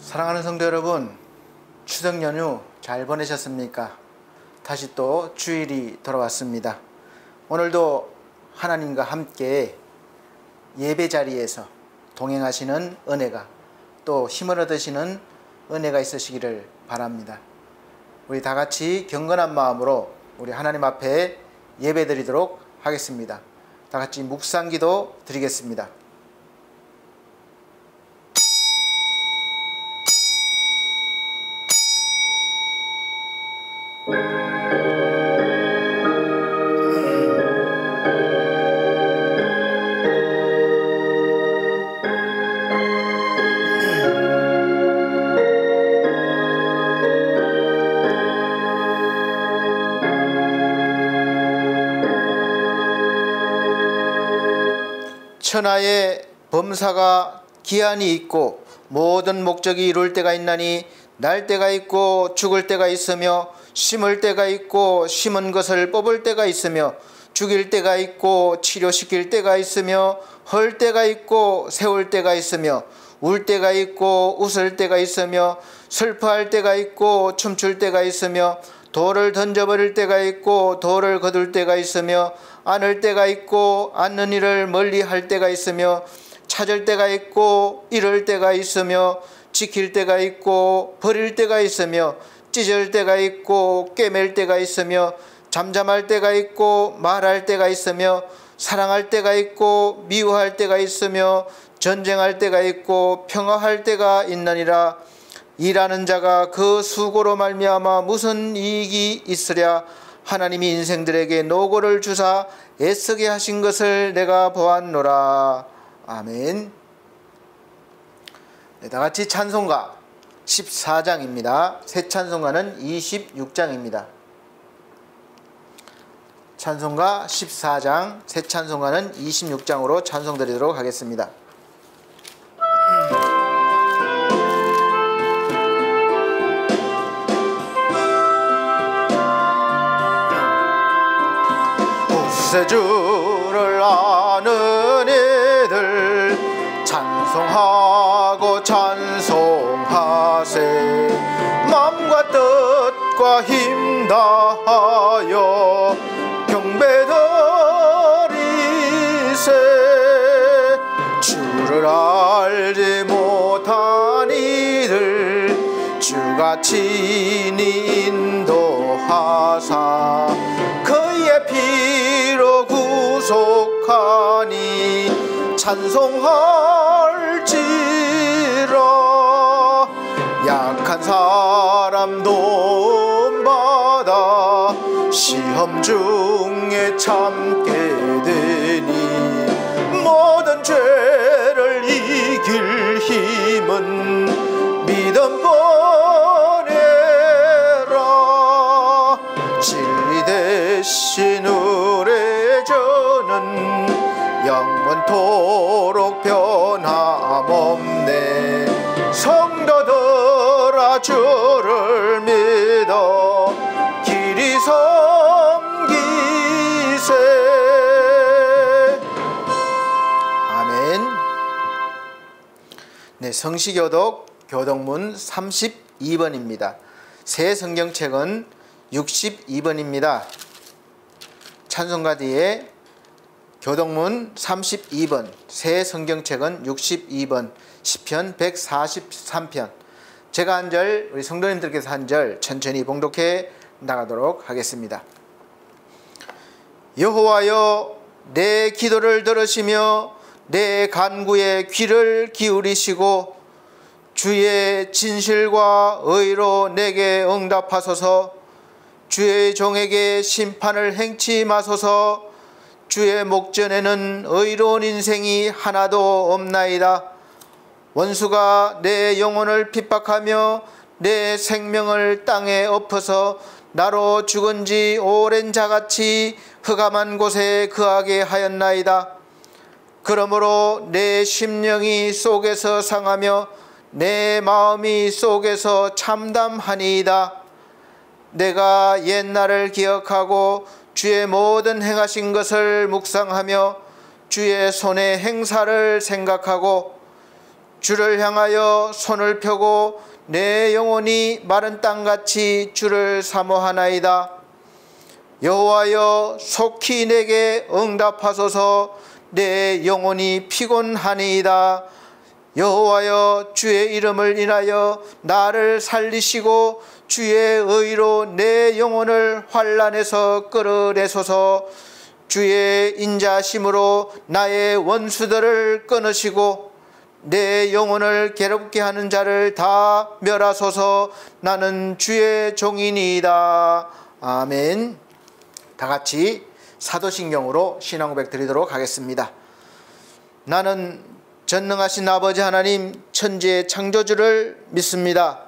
사랑하는 성도 여러분, 추석 연휴 잘 보내셨습니까? 다시 또 주일이 돌아왔습니다. 오늘도 하나님과 함께 예배 자리에서 동행하시는 은혜가, 또 힘을 얻으시는 은혜가 있으시기를 바랍니다. 우리 다 같이 경건한 마음으로 우리 하나님 앞에 예배 드리도록 하겠습니다. 다 같이 묵상기도 드리겠습니다. 천하의 범사가 기한이 있고 모든 목적이 이룰 때가 있나니 날 때가 있고 죽을 때가 있으며 심을 때가 있고 심은 것을 뽑을 때가 있으며 죽일 때가 있고 치료시킬 때가 있으며 헐 때가 있고 세울 때가 있으며 울 때가 있고 웃을 때가 있으며 슬퍼할 때가 있고 춤출 때가 있으며 돌을 던져버릴 때가 있고 돌을 거둘 때가 있으며 안을 때가 있고 안는 일을 멀리 할 때가 있으며 찾을 때가 있고 잃을 때가 있으며 지킬 때가 있고 버릴 때가 있으며 찢을 때가 있고 꿰맬 때가 있으며 잠잠할 때가 있고 말할 때가 있으며 사랑할 때가 있고 미워할 때가 있으며 전쟁할 때가 있고 평화할 때가 있느니라. 일하는 자가 그 수고로 말미암아 무슨 이익이 있으랴. 하나님이 인생들에게 노고를 주사 애쓰게 하신 것을 내가 보았노라. 아멘. 네, 다같이 찬송가 14장입니다. 새 찬송가는 26장입니다. 찬송가 14장, 새 찬송가는 26장으로 찬송드리도록 하겠습니다. 구세주를 아는 이들 찬송하고 찬송하세. 마음과 뜻과 힘 다하여 경배드리세. 주를 알지 못한 이들 주가 친히 인도하사 그의 피로 구속하니 찬송할지라. 약한 사람 도움받아 시험 중에 참게 되니 모든 죄를 이길 힘은 믿음뿐이라. 진리 대신 우레저는 영원토록 변함없네. 성도들아 주를 믿어 길이 섬기세. 아멘. 네, 성시교독 교독문 32번입니다. 새 성경책은 62번입니다. 찬송가 뒤에 교독문 32번, 새 성경책은 62번, 시편 143편. 제가 한 절, 우리 성도님들께서 한 절 천천히 봉독해 나가도록 하겠습니다. 여호와여, 내 기도를 들으시며 내 간구에 귀를 기울이시고 주의 진실과 의로 내게 응답하소서. 주의 종에게 심판을 행치 마소서. 주의 목전에는 의로운 인생이 하나도 없나이다. 원수가 내 영혼을 핍박하며 내 생명을 땅에 엎어서 나로 죽은 지 오랜 자같이 흑암한 곳에 거하게 하였나이다. 그러므로 내 심령이 속에서 상하며 내 마음이 속에서 참담하니이다. 내가 옛날을 기억하고 주의 모든 행하신 것을 묵상하며 주의 손의 행사를 생각하고 주를 향하여 손을 펴고 내 영혼이 마른 땅같이 주를 사모하나이다. 여호와여, 속히 내게 응답하소서. 내 영혼이 피곤하니이다. 여호와여, 주의 이름을 인하여 나를 살리시고 주의 의로 내 영혼을 환난에서 끌어내소서. 주의 인자심으로 나의 원수들을 끊으시고 내 영혼을 괴롭게 하는 자를 다 멸하소서. 나는 주의 종이니이다. 아멘. 다 같이 사도신경으로 신앙고백 드리도록 하겠습니다. 나는 전능하신 아버지 하나님 천지의 창조주를 믿습니다.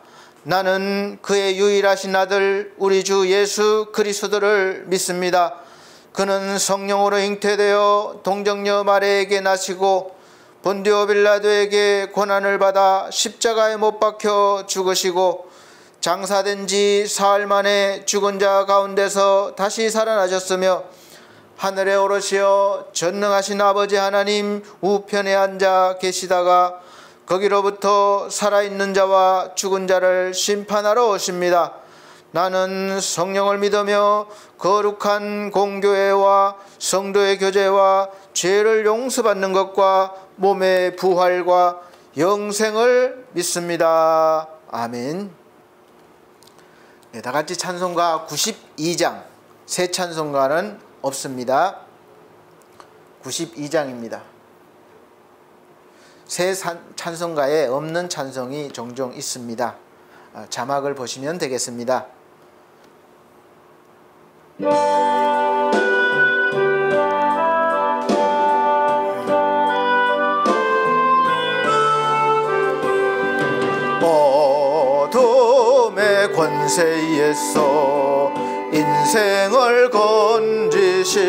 나는 그의 유일하신 아들 우리 주 예수 그리스도를 믿습니다. 그는 성령으로 잉태되어 동정녀 마리아에게 나시고 본디오 빌라도에게 고난을 받아 십자가에 못 박혀 죽으시고 장사된 지 사흘 만에 죽은 자 가운데서 다시 살아나셨으며 하늘에 오르시어 전능하신 아버지 하나님 우편에 앉아 계시다가 거기로부터 살아있는 자와 죽은 자를 심판하러 오십니다. 나는 성령을 믿으며 거룩한 공교회와 성도의 교제와 죄를 용서받는 것과 몸의 부활과 영생을 믿습니다. 아멘. 네, 다 같이 찬송가 92장, 새 찬송가는 없습니다. 92장입니다. 새 찬송가에 없는 찬송이 종종 있습니다. 자막을 보시면 되겠습니다. 어둠의 권세에서 인생을 건지신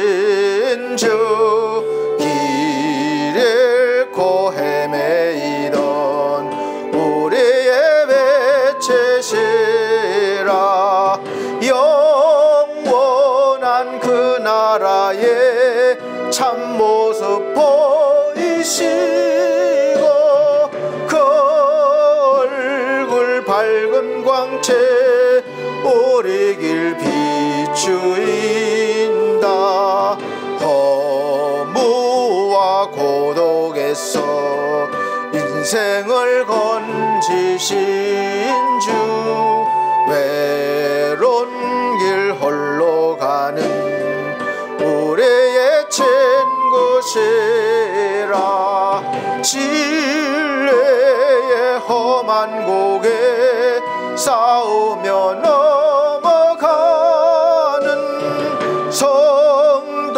주, 길 잃고 헤매이던 우리의 매체시라. 영원한 그 나라의 참모습 보이시고 그 얼굴 밝은 광채 우리 길 비추인다. 허무와 고독에서 인생을 건지신 주, 외로운 길 홀로 가는 우리의 친구시라. 진리의 험한 고개 싸우며 넘어가는 성도의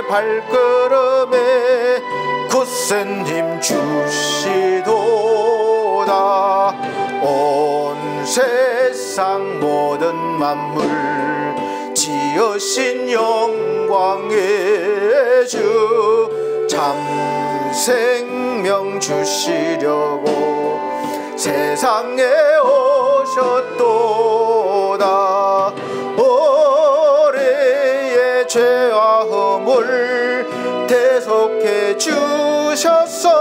발걸음에 굳센 힘 주시도다. 온 세상 모든 만물 지으신 영광의 주, 참 생명 주시려고 세상에 오셨도다. 우리의 죄와 허물 대속해 주셨으니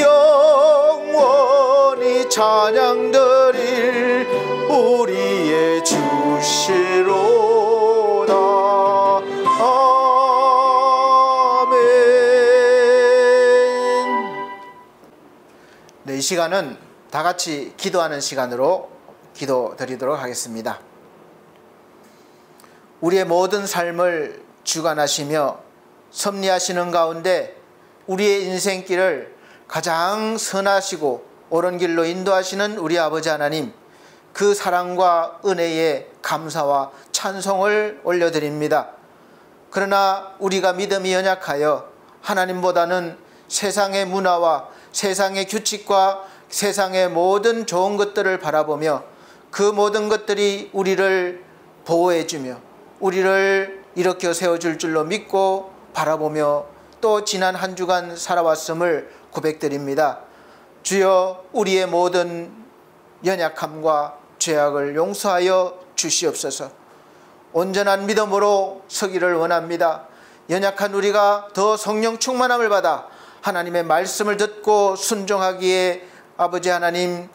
영원히 찬양드릴 우리의 주시로다. 아멘. 네, 이 시간은 다 같이 기도하는 시간으로 기도 드리도록 하겠습니다. 우리의 모든 삶을 주관하시며 섭리하시는 가운데 우리의 인생길을 가장 선하시고 옳은 길로 인도하시는 우리 아버지 하나님, 그 사랑과 은혜에 감사와 찬송을 올려드립니다. 그러나 우리가 믿음이 연약하여 하나님보다는 세상의 문화와 세상의 규칙과 세상의 모든 좋은 것들을 바라보며 그 모든 것들이 우리를 보호해주며 우리를 일으켜 세워줄 줄로 믿고 바라보며 또 지난 한 주간 살아왔음을 고백드립니다. 주여, 우리의 모든 연약함과 죄악을 용서하여 주시옵소서. 온전한 믿음으로 서기를 원합니다. 연약한 우리가 더 성령 충만함을 받아 하나님의 말씀을 듣고 순종하기에 아버지 하나님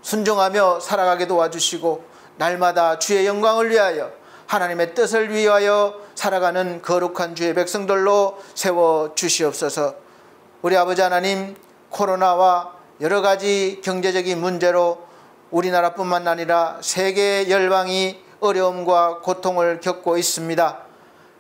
순종하며 살아가게 도와주시고 날마다 주의 영광을 위하여 하나님의 뜻을 위하여 살아가는 거룩한 주의 백성들로 세워주시옵소서. 우리 아버지 하나님, 코로나와 여러 가지 경제적인 문제로 우리나라뿐만 아니라 세계 열방이 어려움과 고통을 겪고 있습니다.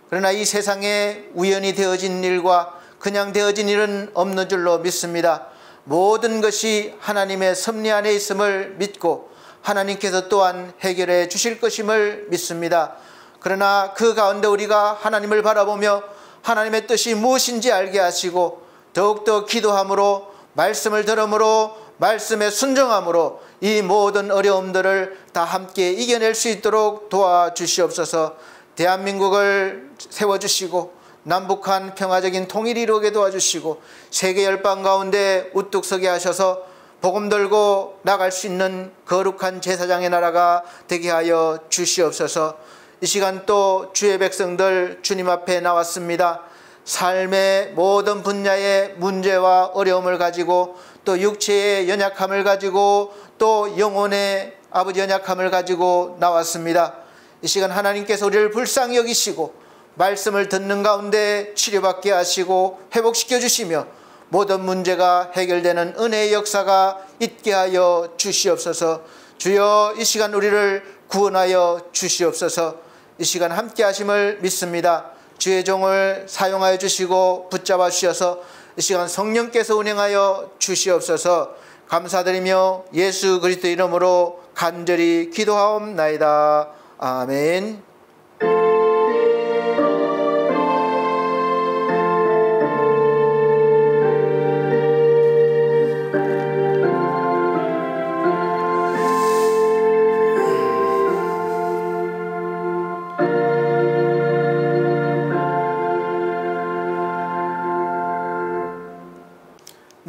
그러나 이 세상에 우연히 되어진 일과 그냥 되어진 일은 없는 줄로 믿습니다. 모든 것이 하나님의 섭리 안에 있음을 믿고 하나님께서 또한 해결해 주실 것임을 믿습니다. 그러나 그 가운데 우리가 하나님을 바라보며 하나님의 뜻이 무엇인지 알게 하시고 더욱더 기도함으로 말씀을 들음으로 말씀에 순종함으로 이 모든 어려움들을 다 함께 이겨낼 수 있도록 도와주시옵소서. 대한민국을 세워주시고 남북한 평화적인 통일이 이루게 도와주시고 세계 열방 가운데 우뚝 서게 하셔서 복음 들고 나갈 수 있는 거룩한 제사장의 나라가 되게 하여 주시옵소서. 이 시간 또 주의 백성들 주님 앞에 나왔습니다. 삶의 모든 분야의 문제와 어려움을 가지고 또 육체의 연약함을 가지고 또 영혼의 아버지 연약함을 가지고 나왔습니다. 이 시간 하나님께서 우리를 불쌍히 여기시고 말씀을 듣는 가운데 치료받게 하시고 회복시켜 주시며 모든 문제가 해결되는 은혜의 역사가 있게 하여 주시옵소서. 주여 이 시간 우리를 구원하여 주시옵소서. 이 시간 함께 하심을 믿습니다. 주의 종을 사용하여 주시고 붙잡아 주셔서 이 시간 성령께서 운행하여 주시옵소서. 감사드리며 예수 그리스도 이름으로 간절히 기도하옵나이다. 아멘.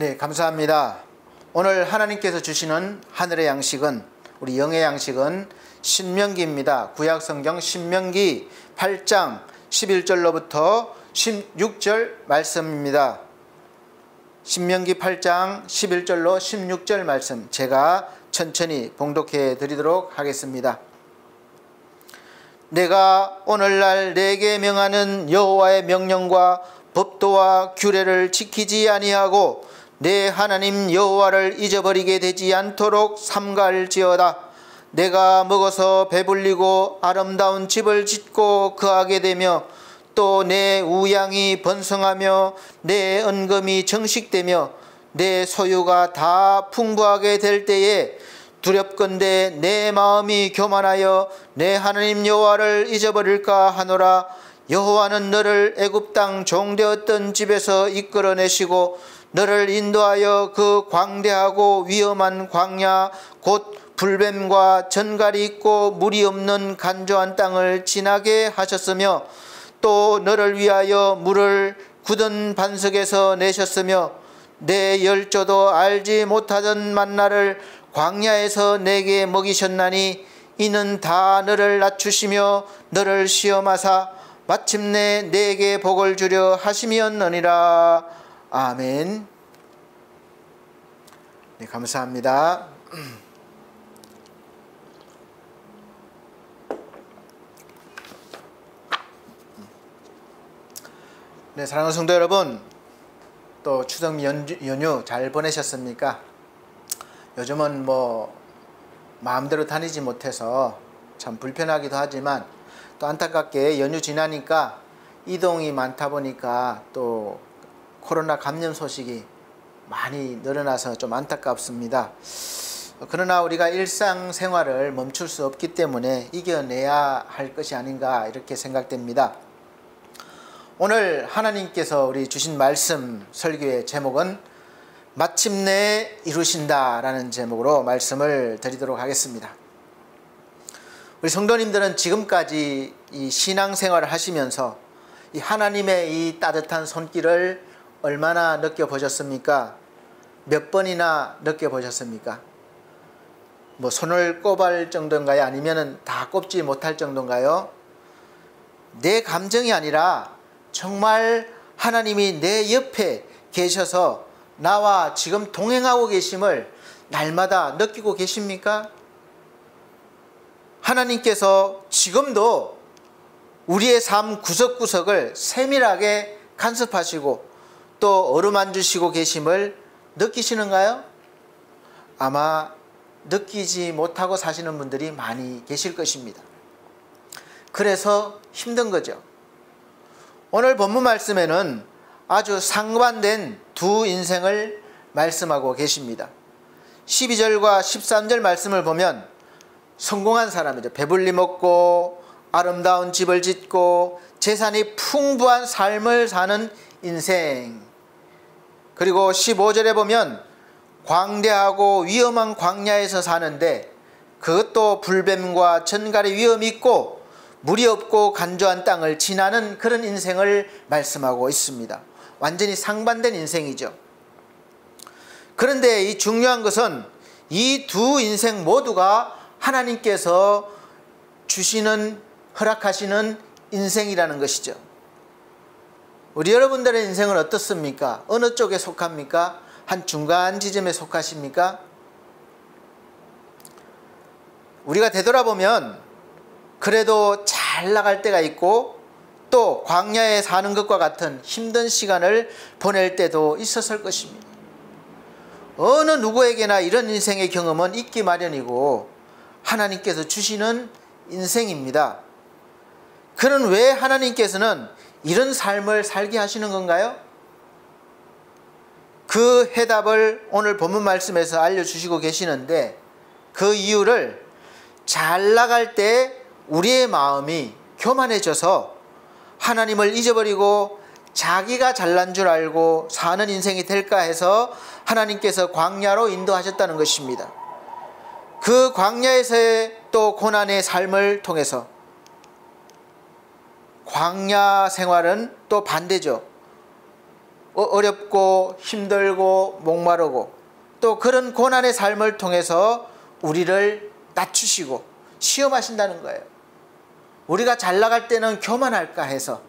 네, 감사합니다. 오늘 하나님께서 주시는 하늘의 양식은, 우리 영의 양식은 신명기입니다. 구약성경 신명기 8장 11절로부터 16절 말씀입니다. 신명기 8장 11절로 16절 말씀 제가 천천히 봉독해 드리도록 하겠습니다. 내가 오늘날 내게 명하는 여호와의 명령과 법도와 규례를 지키지 아니하고 내 하나님 여호와를 잊어버리게 되지 않도록 삼가할지어다. 내가 먹어서 배불리고 아름다운 집을 짓고 거하게 되며 또 내 우양이 번성하며 내 은금이 정식되며 내 소유가 다 풍부하게 될 때에 두렵건대 내 마음이 교만하여 내 하나님 여호와를 잊어버릴까 하노라. 여호와는 너를 애굽 땅 종되었던 집에서 이끌어내시고 너를 인도하여 그 광대하고 위험한 광야 곧 불뱀과 전갈이 있고 물이 없는 간조한 땅을 지나게 하셨으며 또 너를 위하여 물을 굳은 반석에서 내셨으며 내 열조도 알지 못하던 만나를 광야에서 내게 먹이셨나니 이는 다 너를 낮추시며 너를 시험하사 마침내 내게 복을 주려 하심이었느니라. 아멘. 네, 감사합니다. 네, 사랑하는 성도 여러분, 또 추석 연휴 잘 보내셨습니까? 요즘은 뭐 마음대로 다니지 못해서 참 불편하기도 하지만 또 안타깝게 연휴 지나니까 이동이 많다 보니까 또 코로나 감염 소식이 많이 늘어나서 좀 안타깝습니다. 그러나 우리가 일상생활을 멈출 수 없기 때문에 이겨내야 할 것이 아닌가 이렇게 생각됩니다. 오늘 하나님께서 우리 주신 말씀 설교의 제목은 마침내 이루신다 라는 제목으로 말씀을 드리도록 하겠습니다. 우리 성도님들은 지금까지 이 신앙생활을 하시면서 이 하나님의 이 따뜻한 손길을 얼마나 느껴보셨습니까? 몇 번이나 느껴보셨습니까? 뭐 손을 꼽을 정도인가요? 아니면은 다 꼽지 못할 정도인가요? 내 감정이 아니라 정말 하나님이 내 옆에 계셔서 나와 지금 동행하고 계심을 날마다 느끼고 계십니까? 하나님께서 지금도 우리의 삶 구석구석을 세밀하게 간섭하시고 또 어루만지시고 계심을 느끼시는가요? 아마 느끼지 못하고 사시는 분들이 많이 계실 것입니다. 그래서 힘든 거죠. 오늘 본문 말씀에는 아주 상반된 두 인생을 말씀하고 계십니다. 12절과 13절 말씀을 보면 성공한 사람이죠. 배불리 먹고 아름다운 집을 짓고 재산이 풍부한 삶을 사는 인생. 그리고 15절에 보면 광대하고 위험한 광야에서 사는데 그것도 불뱀과 전갈의 위험이 있고 물이 없고 간조한 땅을 지나는 그런 인생을 말씀하고 있습니다. 완전히 상반된 인생이죠. 그런데 이 중요한 것은 이 두 인생 모두가 하나님께서 주시는 허락하시는 인생이라는 것이죠. 우리 여러분들의 인생은 어떻습니까? 어느 쪽에 속합니까? 한 중간 지점에 속하십니까? 우리가 되돌아보면 그래도 잘 나갈 때가 있고 또 광야에 사는 것과 같은 힘든 시간을 보낼 때도 있었을 것입니다. 어느 누구에게나 이런 인생의 경험은 있기 마련이고 하나님께서 주시는 인생입니다. 그는 왜 하나님께서는 이런 삶을 살게 하시는 건가요? 그 해답을 오늘 본문 말씀에서 알려주시고 계시는데 그 이유를 잘 나갈 때 우리의 마음이 교만해져서 하나님을 잊어버리고 자기가 잘난 줄 알고 사는 인생이 될까 해서 하나님께서 광야로 인도하셨다는 것입니다. 그 광야에서의 또 고난의 삶을 통해서 광야 생활은 또 반대죠. 어렵고 힘들고 목마르고 또 그런 고난의 삶을 통해서 우리를 낮추시고 시험하신다는 거예요. 우리가 잘 나갈 때는 교만할까 해서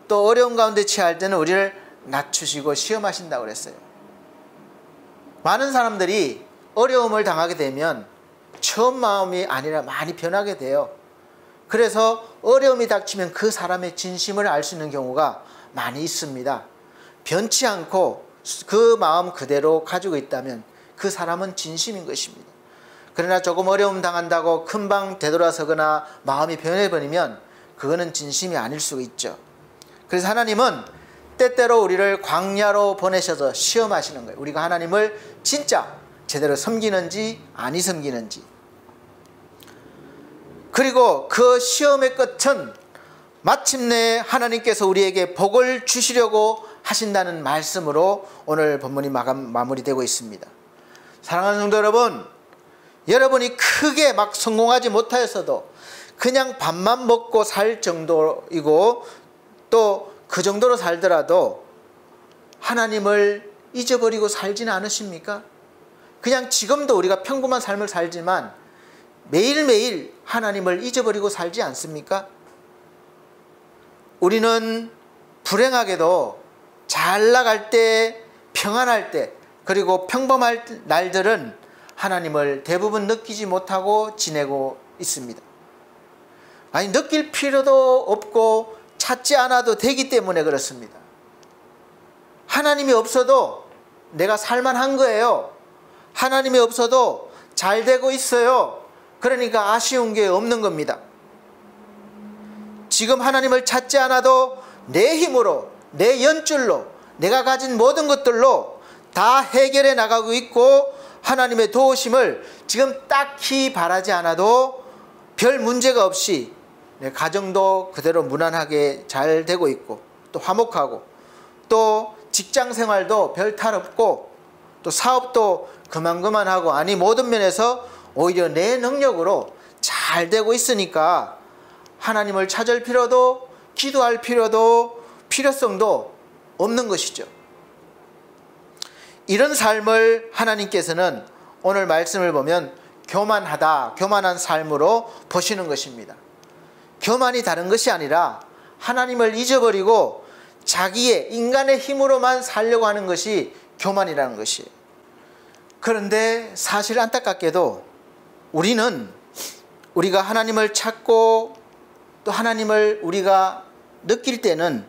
또 어려운 가운데 처할 때는 우리를 낮추시고 시험하신다고 그랬어요. 많은 사람들이 어려움을 당하게 되면 처음 마음이 아니라 많이 변하게 돼요. 그래서 어려움이 닥치면 그 사람의 진심을 알 수 있는 경우가 많이 있습니다. 변치 않고 그 마음 그대로 가지고 있다면 그 사람은 진심인 것입니다. 그러나 조금 어려움 당한다고 금방 되돌아서거나 마음이 변해버리면 그거는 진심이 아닐 수 있죠. 그래서 하나님은 때때로 우리를 광야로 보내셔서 시험하시는 거예요. 우리가 하나님을 진짜 제대로 섬기는지 아니 섬기는지. 그리고 그 시험의 끝은 마침내 하나님께서 우리에게 복을 주시려고 하신다는 말씀으로 오늘 본문이 마무리되고 있습니다. 사랑하는 성도 여러분, 여러분이 크게 막 성공하지 못하였어도 그냥 밥만 먹고 살 정도이고 또 그 정도로 살더라도 하나님을 잊어버리고 살지는 않으십니까? 그냥 지금도 우리가 평범한 삶을 살지만 매일매일 하나님을 잊어버리고 살지 않습니까? 우리는 불행하게도 잘 나갈 때, 평안할 때, 그리고 평범할 날들은 하나님을 대부분 느끼지 못하고 지내고 있습니다. 아니, 느낄 필요도 없고 찾지 않아도 되기 때문에 그렇습니다. 하나님이 없어도 내가 살만한 거예요. 하나님이 없어도 잘 되고 있어요. 그러니까 아쉬운 게 없는 겁니다. 지금 하나님을 찾지 않아도 내 힘으로, 내 연줄로, 내가 가진 모든 것들로 다 해결해 나가고 있고 하나님의 도우심을 지금 딱히 바라지 않아도 별 문제가 없이 내 가정도 그대로 무난하게 잘 되고 있고 또 화목하고 또 직장 생활도 별 탈 없고 또 사업도 그만하고 아니 모든 면에서 오히려 내 능력으로 잘 되고 있으니까 하나님을 찾을 필요도 기도할 필요도 필요성도 없는 것이죠. 이런 삶을 하나님께서는 오늘 말씀을 보면 교만하다, 교만한 삶으로 보시는 것입니다. 교만이 다른 것이 아니라 하나님을 잊어버리고 자기의 인간의 힘으로만 살려고 하는 것이 교만이라는 것이에요. 그런데 사실 안타깝게도 우리가 하나님을 찾고 또 하나님을 우리가 느낄 때는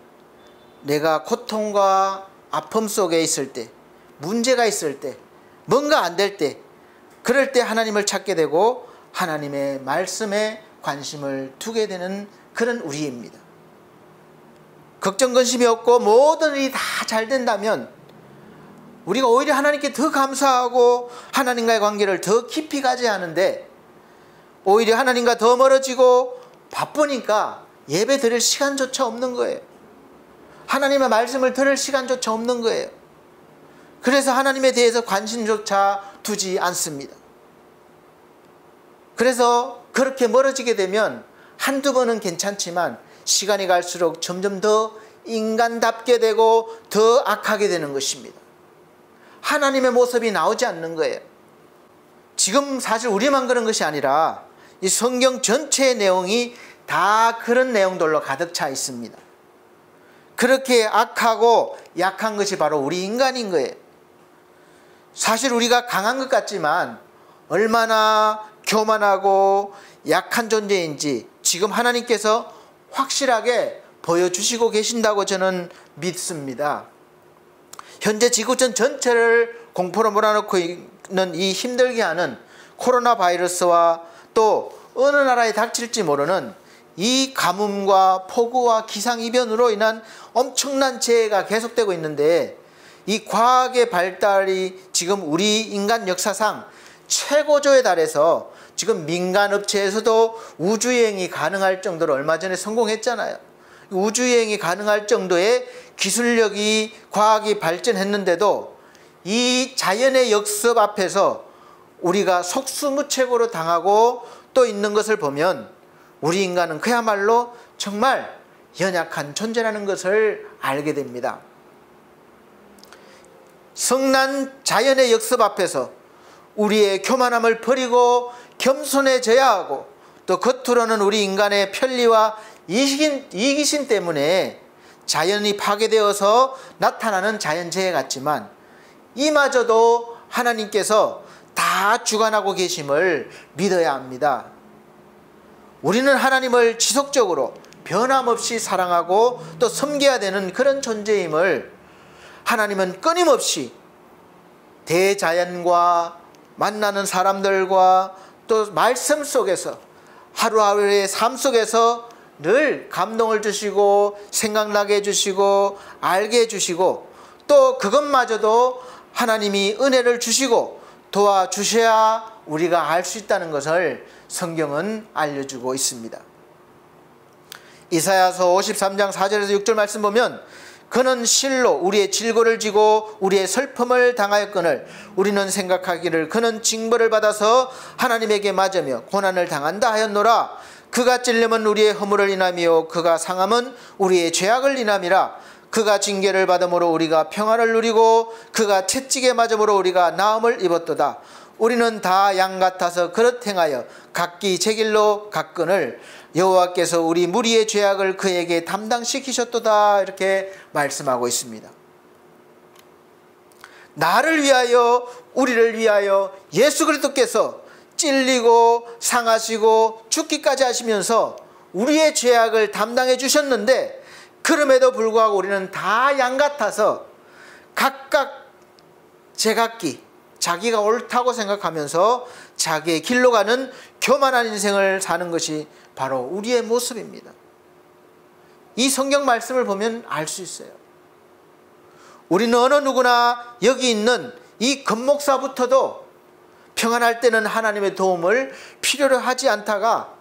내가 고통과 아픔 속에 있을 때, 문제가 있을 때, 뭔가 안 될 때, 그럴 때 하나님을 찾게 되고 하나님의 말씀에 관심을 두게 되는 그런 우리입니다. 걱정 근심이 없고 모든 일이 다 잘 된다면 우리가 오히려 하나님께 더 감사하고 하나님과의 관계를 더 깊이 가져야 하는데, 오히려 하나님과 더 멀어지고 바쁘니까 예배 드릴 시간조차 없는 거예요. 하나님의 말씀을 들을 시간조차 없는 거예요. 그래서 하나님에 대해서 관심조차 두지 않습니다. 그래서 그렇게 멀어지게 되면 한두 번은 괜찮지만 시간이 갈수록 점점 더 인간답게 되고 더 악하게 되는 것입니다. 하나님의 모습이 나오지 않는 거예요. 지금 사실 우리만 그런 것이 아니라 이 성경 전체의 내용이 다 그런 내용들로 가득 차 있습니다. 그렇게 악하고 약한 것이 바로 우리 인간인 거예요. 사실 우리가 강한 것 같지만 얼마나 교만하고 약한 존재인지 지금 하나님께서 확실하게 보여주시고 계신다고 저는 믿습니다. 현재 지구촌 전체를 공포로 몰아넣고 있는 이 힘들게 하는 코로나 바이러스와 또 어느 나라에 닥칠지 모르는 이 가뭄과 폭우와 기상이변으로 인한 엄청난 재해가 계속되고 있는데, 이 과학의 발달이 지금 우리 인간 역사상 최고조에 달해서 지금 민간 업체에서도 우주여행이 가능할 정도로 얼마 전에 성공했잖아요. 우주여행이 가능할 정도의 기술력이, 과학이 발전했는데도 이 자연의 역습 앞에서 우리가 속수무책으로 당하고 또 있는 것을 보면 우리 인간은 그야말로 정말 연약한 존재라는 것을 알게 됩니다. 성난 자연의 역습 앞에서 우리의 교만함을 버리고 겸손해져야 하고, 또 겉으로는 우리 인간의 편리와 이기심 때문에 자연이 파괴되어서 나타나는 자연재해 같지만 이마저도 하나님께서 다 주관하고 계심을 믿어야 합니다. 우리는 하나님을 지속적으로 변함없이 사랑하고 또 섬겨야 되는 그런 존재임을 하나님은 끊임없이 대자연과 만나는 사람들과 또 말씀 속에서 하루하루의 삶 속에서 늘 감동을 주시고 생각나게 해주시고 알게 해주시고, 또 그것마저도 하나님이 은혜를 주시고 도와주셔야 우리가 알 수 있다는 것을 성경은 알려주고 있습니다. 이사야서 53장 4절에서 6절 말씀 보면, 그는 실로 우리의 질고를 지고 우리의 슬픔을 당하였거늘 우리는 생각하기를 그는 징벌을 받아서 하나님에게 맞으며 고난을 당한다 하였노라. 그가 찔림은 우리의 허물을 인함이요 그가 상함은 우리의 죄악을 인함이라. 그가 징계를 받음으로 우리가 평안을 누리고 그가 채찍에 맞음으로 우리가 나음을 입었도다. 우리는 다 양 같아서 그릇 행하여 각기 제 길로 갔거늘 여호와께서 우리 무리의 죄악을 그에게 담당시키셨도다. 이렇게 말씀하고 있습니다. 나를 위하여, 우리를 위하여 예수 그리스도께서 찔리고 상하시고 죽기까지 하시면서 우리의 죄악을 담당해 주셨는데, 그럼에도 불구하고 우리는 다 양 같아서 각각 제각기 자기가 옳다고 생각하면서 자기의 길로 가는 교만한 인생을 사는 것이 바로 우리의 모습입니다. 이 성경 말씀을 보면 알 수 있어요. 우리는 어느 누구나 여기 있는 이 금목사부터도 평안할 때는 하나님의 도움을 필요로 하지 않다가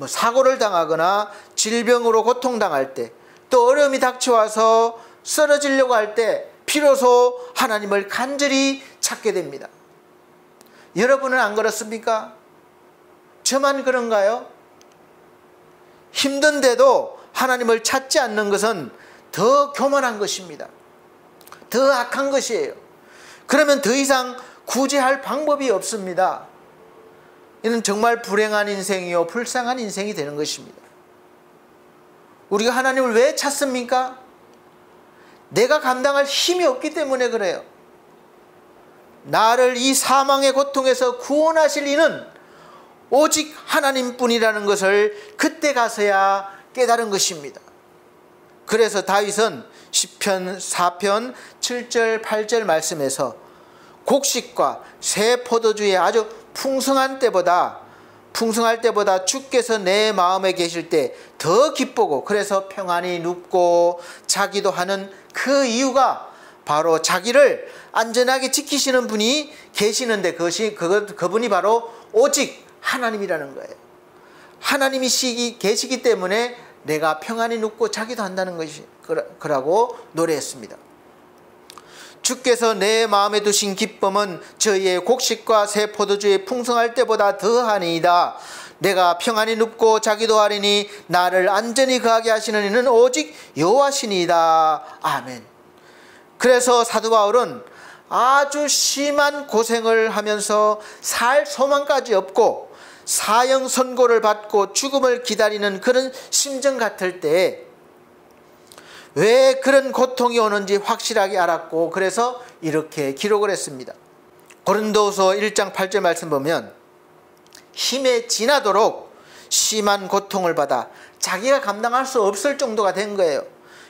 사고를 당하거나 질병으로 고통당할 때, 또 어려움이 닥쳐와서 쓰러지려고 할 때 비로소 하나님을 간절히 찾게 됩니다. 여러분은 안 그렇습니까? 저만 그런가요? 힘든데도 하나님을 찾지 않는 것은 더 교만한 것입니다. 더 악한 것이에요. 그러면 더 이상 구제할 방법이 없습니다. 이는 정말 불행한 인생이요 불쌍한 인생이 되는 것입니다. 우리가 하나님을 왜 찾습니까? 내가 감당할 힘이 없기 때문에 그래요. 나를 이 사망의 고통에서 구원하실 이는 오직 하나님뿐이라는 것을 그때 가서야 깨달은 것입니다. 그래서 다윗은 시편 4편 7절 8절 말씀에서 곡식과 새 포도주의 아주 풍성할 때보다 주께서 내 마음에 계실 때 더 기쁘고 그래서 평안히 눕고 자기도 하는 그 이유가 바로 자기를 안전하게 지키시는 분이 계시는데 그분이 바로 오직 하나님이라는 거예요. 하나님이 계시기 때문에 내가 평안히 눕고 자기도 한다는 것이 그라고 노래했습니다. 주께서 내 마음에 두신 기쁨은 저희의 곡식과 새 포도주의 풍성할 때보다 더하니이다. 내가 평안히 눕고 자기도 하리니 나를 안전히 거하게 하시는 이는 오직 여호와시니이다. 아멘. 그래서 사도 바울은 아주 심한 고생을 하면서 살 소망까지 없고 사형 선고를 받고 죽음을 기다리는 그런 심정 같을 때 왜 그런 고통이 오는지 확실하게 알았고 그래서 이렇게 기록을 했습니다. 고린도후서 1장 8절 말씀 보면 힘에 지나도록 심한 고통을 받아 자기가 감당할 수 없을 정도가 된 거예요.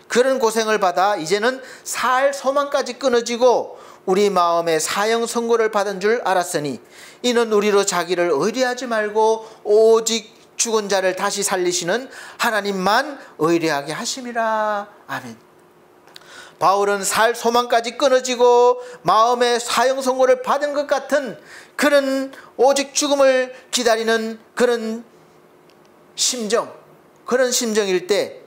그런 고생을 받아 이제는 살 소망까지 끊어지고 우리 마음에 사형 선고를 받은 줄 알았으니 이는 우리로 자기를 의뢰하지 말고 오직 죽은 자를 다시 살리시는 하나님만 의뢰하게 하심이라. 아멘. 바울은 살 소망까지 끊어지고 마음에 사형 선고를 받은 것 같은 그런 오직 죽음을 기다리는 그런 심정일 때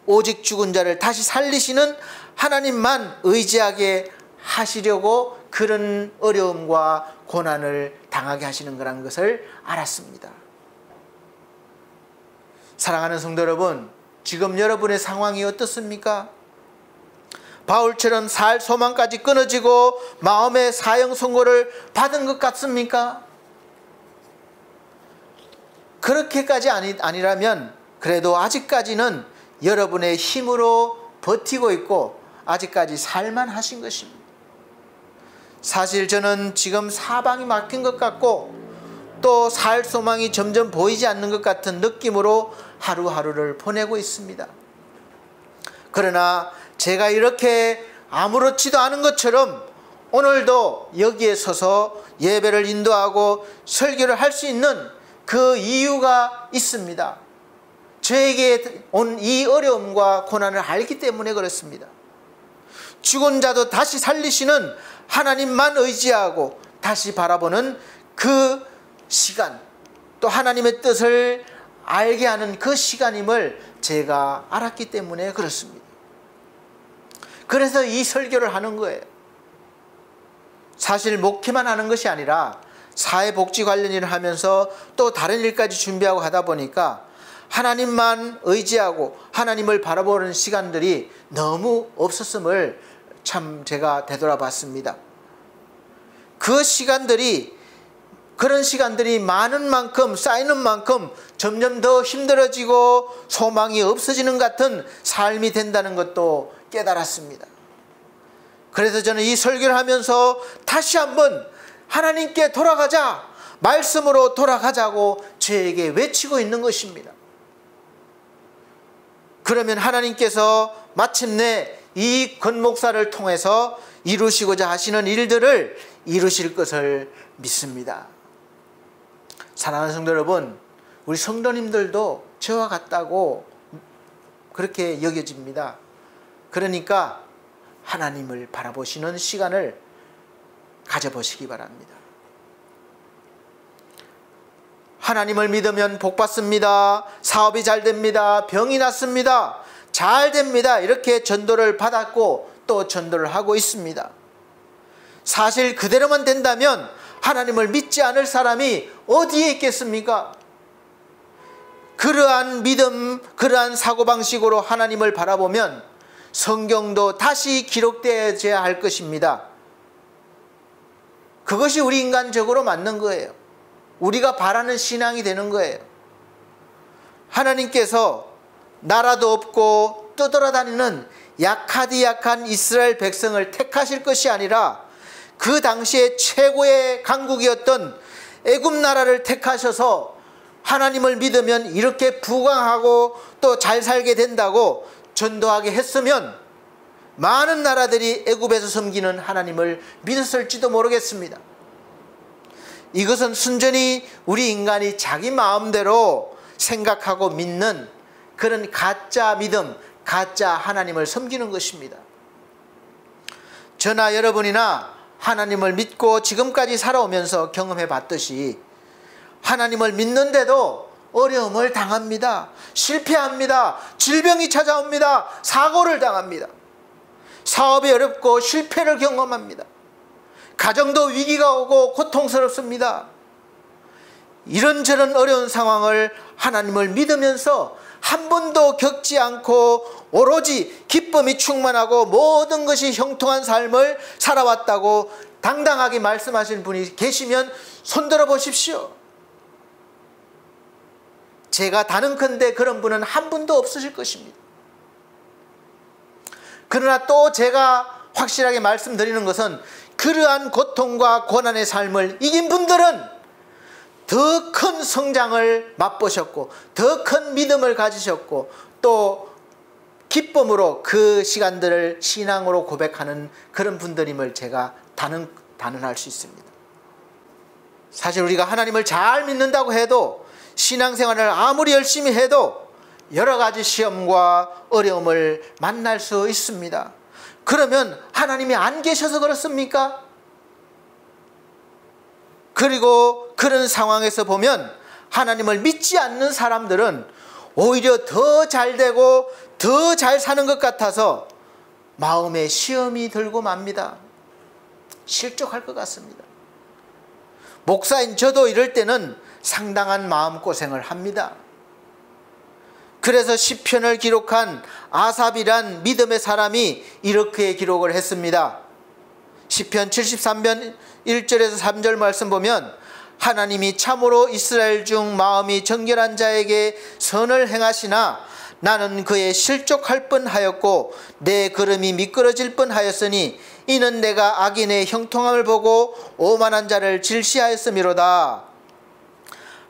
오직 죽은 자를 다시 살리시는 하나님만 의지하게 하시려고 그런 어려움과 고난을 당하게 하시는 거라는 것을 알았습니다. 사랑하는 성도 여러분, 지금 여러분의 상황이 어떻습니까? 바울처럼 살 소망까지 끊어지고 마음의 사형 선고를 받은 것 같습니까? 그렇게까지 아니라면 그래도 아직까지는 여러분의 힘으로 버티고 있고 아직까지 살만하신 것입니다. 사실 저는 지금 사방이 막힌 것 같고 또 살 소망이 점점 보이지 않는 것 같은 느낌으로 하루하루를 보내고 있습니다. 그러나 제가 이렇게 아무렇지도 않은 것처럼 오늘도 여기에 서서 예배를 인도하고 설교를 할 수 있는 그 이유가 있습니다. 저에게 온 이 어려움과 고난을 알기 때문에 그렇습니다. 죽은 자도 다시 살리시는 하나님만 의지하고 다시 바라보는 그 시간, 또 하나님의 뜻을 알게 하는 그 시간임을 제가 알았기 때문에 그렇습니다. 그래서 이 설교를 하는 거예요. 사실 목회만 하는 것이 아니라 사회복지 관련 일을 하면서 또 다른 일까지 준비하고 하다 보니까 하나님만 의지하고 하나님을 바라보는 시간들이 너무 없었음을 참 제가 되돌아봤습니다. 그런 시간들이 많은 만큼 쌓이는 만큼 점점 더 힘들어지고 소망이 없어지는 같은 삶이 된다는 것도 깨달았습니다. 그래서 저는 이 설교를 하면서 다시 한번 하나님께 돌아가자, 말씀으로 돌아가자고 저에게 외치고 있는 것입니다. 그러면 하나님께서 마침내 이 권 목사를 통해서 이루시고자 하시는 일들을 이루실 것을 믿습니다. 사랑하는 성도 여러분, 우리 성도님들도 저와 같다고 그렇게 여겨집니다. 그러니까 하나님을 바라보시는 시간을 가져보시기 바랍니다. 하나님을 믿으면 복 받습니다. 사업이 잘 됩니다. 병이 낫습니다. 잘 됩니다. 이렇게 전도를 받았고 또 전도를 하고 있습니다. 사실 그대로만 된다면 하나님을 믿지 않을 사람이 어디에 있겠습니까? 그러한 믿음, 그러한 사고방식으로 하나님을 바라보면 성경도 다시 기록되어야 할 것입니다. 그것이 우리 인간적으로 맞는 거예요. 우리가 바라는 신앙이 되는 거예요. 하나님께서 나라도 없고 떠돌아다니는 약하디 약한 이스라엘 백성을 택하실 것이 아니라 그 당시에 최고의 강국이었던 애굽 나라를 택하셔서 하나님을 믿으면 이렇게 부강하고 또 잘 살게 된다고 전도하게 했으면 많은 나라들이 애굽에서 섬기는 하나님을 믿었을지도 모르겠습니다. 이것은 순전히 우리 인간이 자기 마음대로 생각하고 믿는 그런 가짜 믿음, 가짜 하나님을 섬기는 것입니다. 저나 여러분이나 하나님을 믿고 지금까지 살아오면서 경험해 봤듯이 하나님을 믿는데도 어려움을 당합니다. 실패합니다. 질병이 찾아옵니다. 사고를 당합니다. 사업이 어렵고 실패를 경험합니다. 가정도 위기가 오고 고통스럽습니다. 이런저런 어려운 상황을 하나님을 믿으면서 한 번도 겪지 않고 오로지 기쁨이 충만하고 모든 것이 형통한 삶을 살아왔다고 당당하게 말씀하시는 분이 계시면 손들어 보십시오. 제가 다는컨대 그런 분은 한 분도 없으실 것입니다. 그러나 또 제가 확실하게 말씀드리는 것은 그러한 고통과 고난의 삶을 이긴 분들은 더 큰 성장을 맛보셨고 더 큰 믿음을 가지셨고 또 기쁨으로 그 시간들을 신앙으로 고백하는 그런 분들임을 제가 단언할 수 있습니다. 사실 우리가 하나님을 잘 믿는다고 해도 신앙생활을 아무리 열심히 해도 여러 가지 시험과 어려움을 만날 수 있습니다. 그러면 하나님이 안 계셔서 그렇습니까? 그리고 그런 상황에서 보면 하나님을 믿지 않는 사람들은 오히려 더 잘되고 더 잘 사는 것 같아서 마음에 시험이 들고 맙니다. 실족할 것 같습니다. 목사인 저도 이럴 때는 상당한 마음고생을 합니다. 그래서 시편을 기록한 아삽이란 믿음의 사람이 이렇게 기록을 했습니다. 시편 73편 1절에서 3절 말씀 보면 하나님이 참으로 이스라엘 중 마음이 정결한 자에게 선을 행하시나 나는 그의 실족할 뻔하였고 내 걸음이 미끄러질 뻔하였으니 이는 내가 악인의 형통함을 보고 오만한 자를 질시하였음이로다.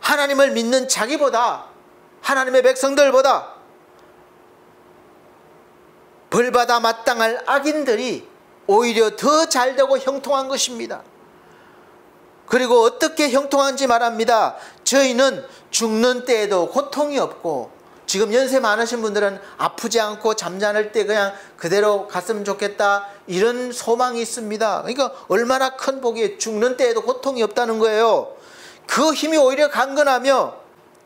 하나님을 믿는 자기보다 하나님의 백성들보다 벌받아 마땅할 악인들이 오히려 더 잘되고 형통한 것입니다. 그리고 어떻게 형통한지 말합니다. 저희는 죽는 때에도 고통이 없고, 지금 연세 많으신 분들은 아프지 않고 잠자는 때 그냥 그대로 갔으면 좋겠다 이런 소망이 있습니다. 그러니까 얼마나 큰 복이에요. 죽는 때에도 고통이 없다는 거예요. 그 힘이 오히려 강건하며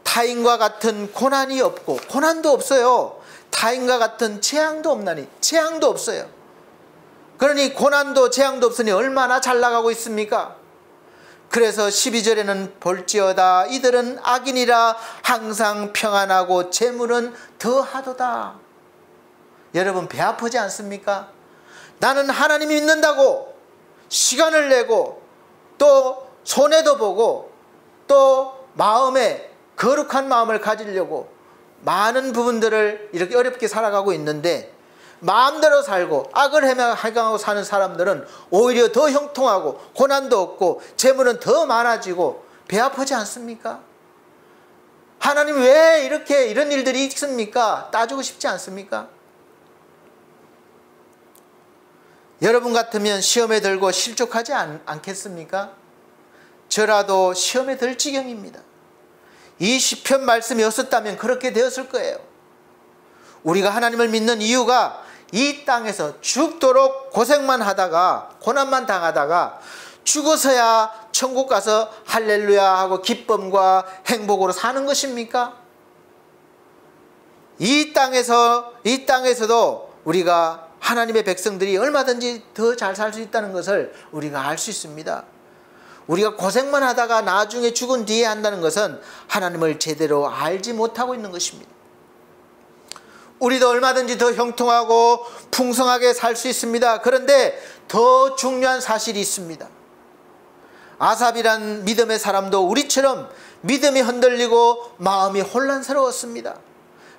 타인과 같은 고난이 없고, 고난도 없어요. 타인과 같은 재앙도 없나니, 재앙도 없어요. 그러니 고난도 재앙도 없으니 얼마나 잘 나가고 있습니까? 그래서 12절에는 볼지어다 이들은 악인이라 항상 평안하고 재물은 더하도다. 여러분 배 아프지 않습니까? 나는 하나님 믿는다고 시간을 내고 또 손해도 보고 또 마음에 거룩한 마음을 가지려고 많은 부분들을 이렇게 어렵게 살아가고 있는데, 마음대로 살고 악을 행하고 사는 사람들은 오히려 더 형통하고 고난도 없고 재물은 더 많아지고 배 아프지 않습니까? 하나님 왜 이렇게 이런 일들이 있습니까? 따지고 싶지 않습니까? 여러분 같으면 시험에 들고 실족하지 않겠습니까? 저라도 시험에 들 지경입니다. 이 시편 말씀이 없었다면 그렇게 되었을 거예요. 우리가 하나님을 믿는 이유가 이 땅에서 죽도록 고생만 하다가 고난만 당하다가 죽어서야 천국 가서 할렐루야 하고 기쁨과 행복으로 사는 것입니까? 이 땅에서도 우리가 하나님의 백성들이 얼마든지 더 잘 살 수 있다는 것을 우리가 알 수 있습니다. 우리가 고생만 하다가 나중에 죽은 뒤에 한다는 것은 하나님을 제대로 알지 못하고 있는 것입니다. 우리도 얼마든지 더 형통하고 풍성하게 살 수 있습니다. 그런데 더 중요한 사실이 있습니다. 아삽이란 믿음의 사람도 우리처럼 믿음이 흔들리고 마음이 혼란스러웠습니다.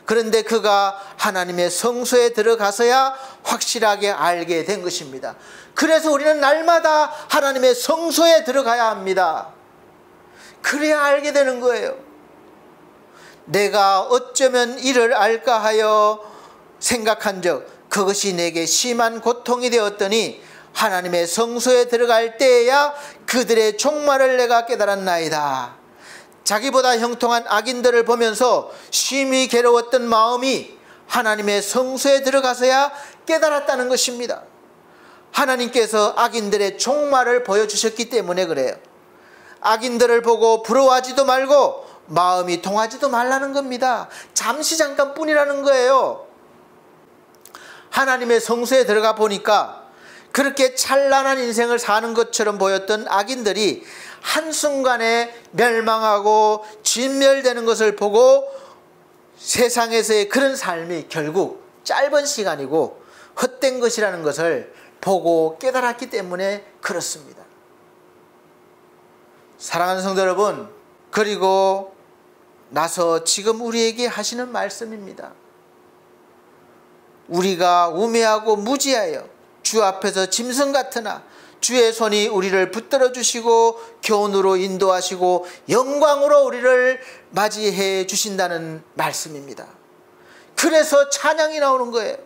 그런데 그가 하나님의 성소에 들어가서야 확실하게 알게 된 것입니다. 그래서 우리는 날마다 하나님의 성소에 들어가야 합니다. 그래야 알게 되는 거예요. 내가 어쩌면 이를 알까 하여 생각한 적, 그것이 내게 심한 고통이 되었더니 하나님의 성소에 들어갈 때에야 그들의 종말을 내가 깨달았나이다. 자기보다 형통한 악인들을 보면서 심히 괴로웠던 마음이 하나님의 성소에 들어가서야 깨달았다는 것입니다. 하나님께서 악인들의 종말을 보여주셨기 때문에 그래요. 악인들을 보고 부러워하지도 말고 마음이 동하지도 말라는 겁니다. 잠시 잠깐뿐이라는 거예요. 하나님의 성소에 들어가 보니까 그렇게 찬란한 인생을 사는 것처럼 보였던 악인들이 한순간에 멸망하고 진멸되는 것을 보고 세상에서의 그런 삶이 결국 짧은 시간이고 헛된 것이라는 것을 보고 깨달았기 때문에 그렇습니다. 사랑하는 성도 여러분, 그리고 나서 지금 우리에게 하시는 말씀입니다. 우리가 우매하고 무지하여 주 앞에서 짐승 같으나 주의 손이 우리를 붙들어 주시고 교훈으로 인도하시고 영광으로 우리를 맞이해 주신다는 말씀입니다. 그래서 찬양이 나오는 거예요.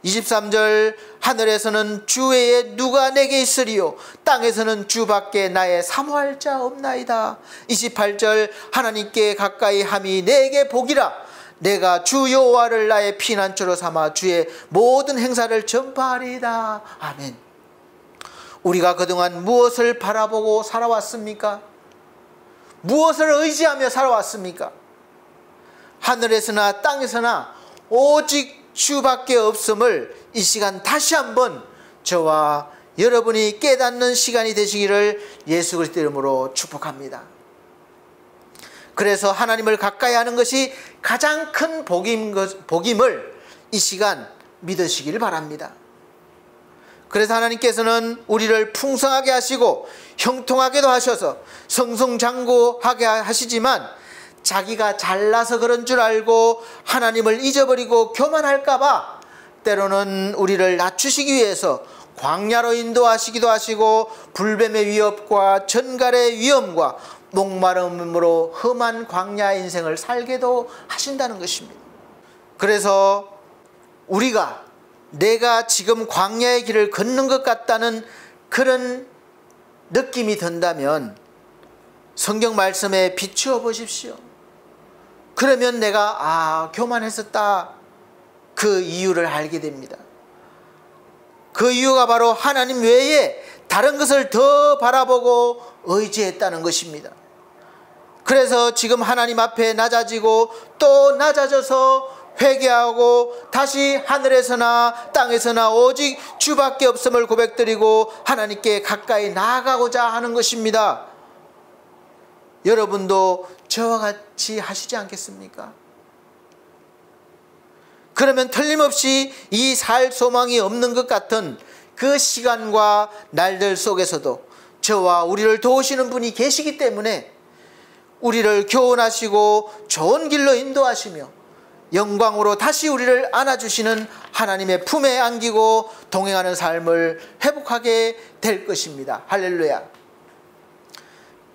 23절, 하늘에서는 주 외에 누가 내게 있으리요, 땅에서는 주밖에 나의 사모할 자 없나이다. 28절, 하나님께 가까이 함이 내게 복이라. 내가 주 여호와를 나의 피난처로 삼아 주의 모든 행사를 전파하리이다. 아멘. 우리가 그동안 무엇을 바라보고 살아왔습니까? 무엇을 의지하며 살아왔습니까? 하늘에서나 땅에서나 오직 주밖에 없음을 이 시간 다시 한번 저와 여러분이 깨닫는 시간이 되시기를 예수 그리스도 이름으로 축복합니다. 그래서 하나님을 가까이 하는 것이 가장 큰 복임을 이 시간 믿으시길 바랍니다. 그래서 하나님께서는 우리를 풍성하게 하시고 형통하게도 하셔서 성성장구하게 하시지만 자기가 잘나서 그런 줄 알고 하나님을 잊어버리고 교만할까봐 때로는 우리를 낮추시기 위해서 광야로 인도하시기도 하시고 불뱀의 위협과 전갈의 위험과 목마름으로 험한 광야 인생을 살게도 하신다는 것입니다. 그래서 우리가 내가 지금 광야의 길을 걷는 것 같다는 그런 느낌이 든다면 성경 말씀에 비추어 보십시오. 그러면 내가 교만했었다, 그 이유를 알게 됩니다. 그 이유가 바로 하나님 외에 다른 것을 더 바라보고 의지했다는 것입니다. 그래서 지금 하나님 앞에 낮아지고 또 낮아져서 회개하고 다시 하늘에서나 땅에서나 오직 주밖에 없음을 고백드리고 하나님께 가까이 나아가고자 하는 것입니다. 여러분도 저와 같이 하시지 않겠습니까? 그러면 틀림없이 이 살 소망이 없는 것 같은 그 시간과 날들 속에서도 저와 우리를 도우시는 분이 계시기 때문에 우리를 교훈하시고 좋은 길로 인도하시며 영광으로 다시 우리를 안아주시는 하나님의 품에 안기고 동행하는 삶을 회복하게 될 것입니다. 할렐루야.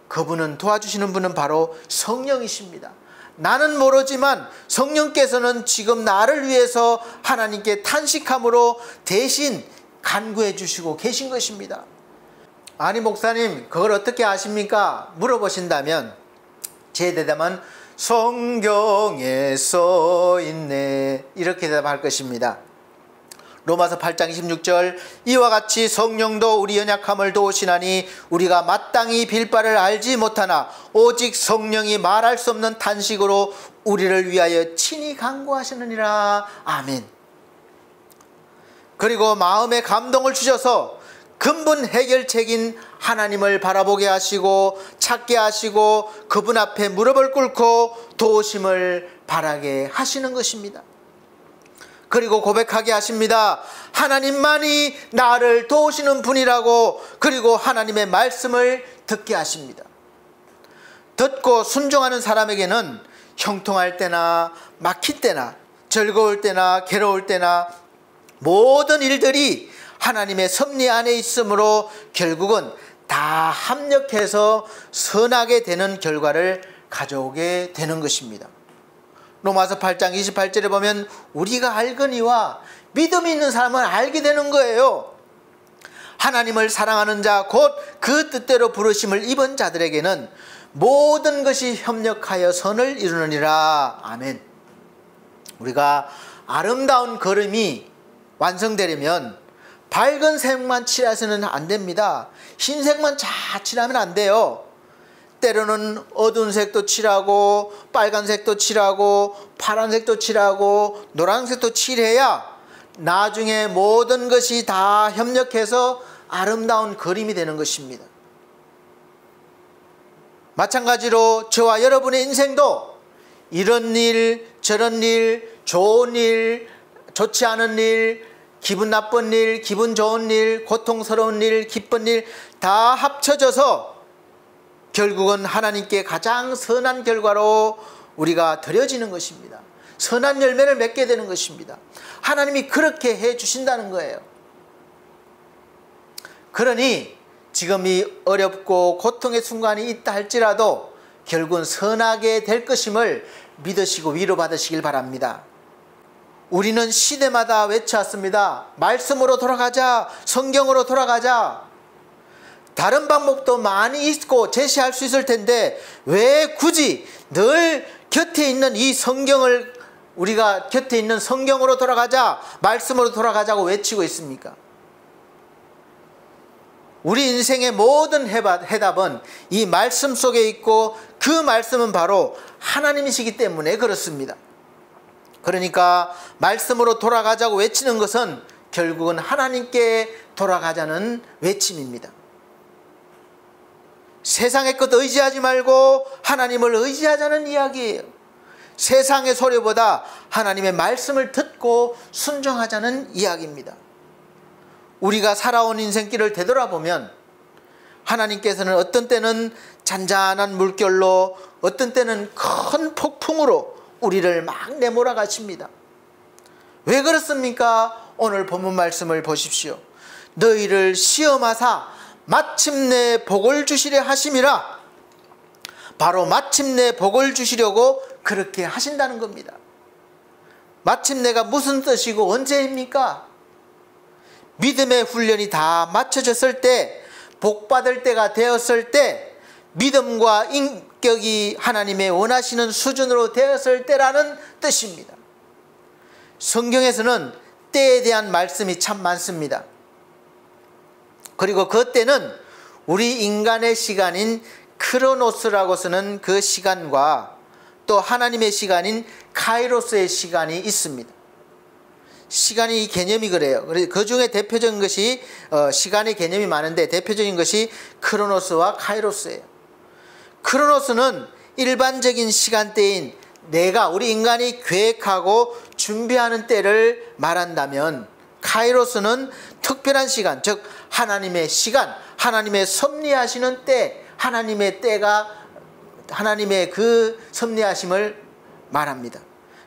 그분은, 도와주시는 분은 바로 성령이십니다. 나는 모르지만 성령께서는 지금 나를 위해서 하나님께 탄식함으로 대신 간구해 주시고 계신 것입니다. 아니 목사님, 그걸 어떻게 아십니까? 물어보신다면 제 대답은 성경에 써 있네, 이렇게 대답할 것입니다. 로마서 8장 26절, 이와 같이 성령도 우리 연약함을 도우시나니 우리가 마땅히 빌 바를 알지 못하나 오직 성령이 말할 수 없는 탄식으로 우리를 위하여 친히 간구하시느니라. 아멘. 그리고 마음에 감동을 주셔서 근본 해결책인 하나님을 바라보게 하시고 찾게 하시고 그분 앞에 무릎을 꿇고 도우심을 바라게 하시는 것입니다. 그리고 고백하게 하십니다. 하나님만이 나를 도우시는 분이라고. 그리고 하나님의 말씀을 듣게 하십니다. 듣고 순종하는 사람에게는 형통할 때나 막힐 때나 즐거울 때나 괴로울 때나 모든 일들이 하나님의 섭리 안에 있으므로 결국은 다 합력해서 선하게 되는 결과를 가져오게 되는 것입니다. 로마서 8장 28절에 보면 우리가 알거니와 믿음이 있는 사람은 알게 되는 거예요. 하나님을 사랑하는 자 곧 그 뜻대로 부르심을 입은 자들에게는 모든 것이 협력하여 선을 이루느니라. 아멘. 우리가 아름다운 걸음이 완성되려면 밝은 색만 칠해서는 안 됩니다. 흰색만 잘 칠하면 안 돼요. 때로는 어두운 색도 칠하고 빨간색도 칠하고 파란색도 칠하고 노란색도 칠해야 나중에 모든 것이 다 협력해서 아름다운 그림이 되는 것입니다. 마찬가지로 저와 여러분의 인생도 이런 일, 저런 일, 좋은 일, 좋지 않은 일, 기분 나쁜 일, 기분 좋은 일, 고통스러운 일, 기쁜 일 다 합쳐져서 결국은 하나님께 가장 선한 결과로 우리가 드려지는 것입니다. 선한 열매를 맺게 되는 것입니다. 하나님이 그렇게 해 주신다는 거예요. 그러니 지금 이 어렵고 고통의 순간이 있다 할지라도 결국은 선하게 될 것임을 믿으시고 위로받으시길 바랍니다. 우리는 시대마다 외쳐왔습니다. 말씀으로 돌아가자. 성경으로 돌아가자. 다른 방법도 많이 있고 제시할 수 있을 텐데 왜 굳이 늘 곁에 있는 이 성경을 우리가 곁에 있는 성경으로 돌아가자, 말씀으로 돌아가자고 외치고 있습니까? 우리 인생의 모든 해답은 이 말씀 속에 있고 그 말씀은 바로 하나님이시기 때문에 그렇습니다. 그러니까 말씀으로 돌아가자고 외치는 것은 결국은 하나님께 돌아가자는 외침입니다. 세상의 것 의지하지 말고 하나님을 의지하자는 이야기예요. 세상의 소리보다 하나님의 말씀을 듣고 순종하자는 이야기입니다. 우리가 살아온 인생길을 되돌아보면 하나님께서는 어떤 때는 잔잔한 물결로 어떤 때는 큰 폭풍으로 우리를 막 내몰아 가십니다. 왜 그렇습니까? 오늘 본문 말씀을 보십시오. 너희를 시험하사 마침내 복을 주시려 하심이라. 바로 마침내 복을 주시려고 그렇게 하신다는 겁니다. 마침내가 무슨 뜻이고 언제입니까? 믿음의 훈련이 다 맞춰졌을 때, 복 받을 때가 되었을 때, 믿음과 인격이 하나님의 원하시는 수준으로 되었을 때라는 뜻입니다. 성경에서는 때에 대한 말씀이 참 많습니다. 그리고 그 때는 우리 인간의 시간인 크로노스라고 쓰는 그 시간과 또 하나님의 시간인 카이로스의 시간이 있습니다. 시간이 개념이 그래요. 그 중에 대표적인 것이 시간의 개념이 많은데 대표적인 것이 크로노스와 카이로스예요. 크로노스는 일반적인 시간대인 우리 인간이 계획하고 준비하는 때를 말한다면 카이로스는 특별한 시간, 즉 하나님의 시간, 하나님의 섭리하시는 때, 하나님의 때가 하나님의 그 섭리하심을 말합니다.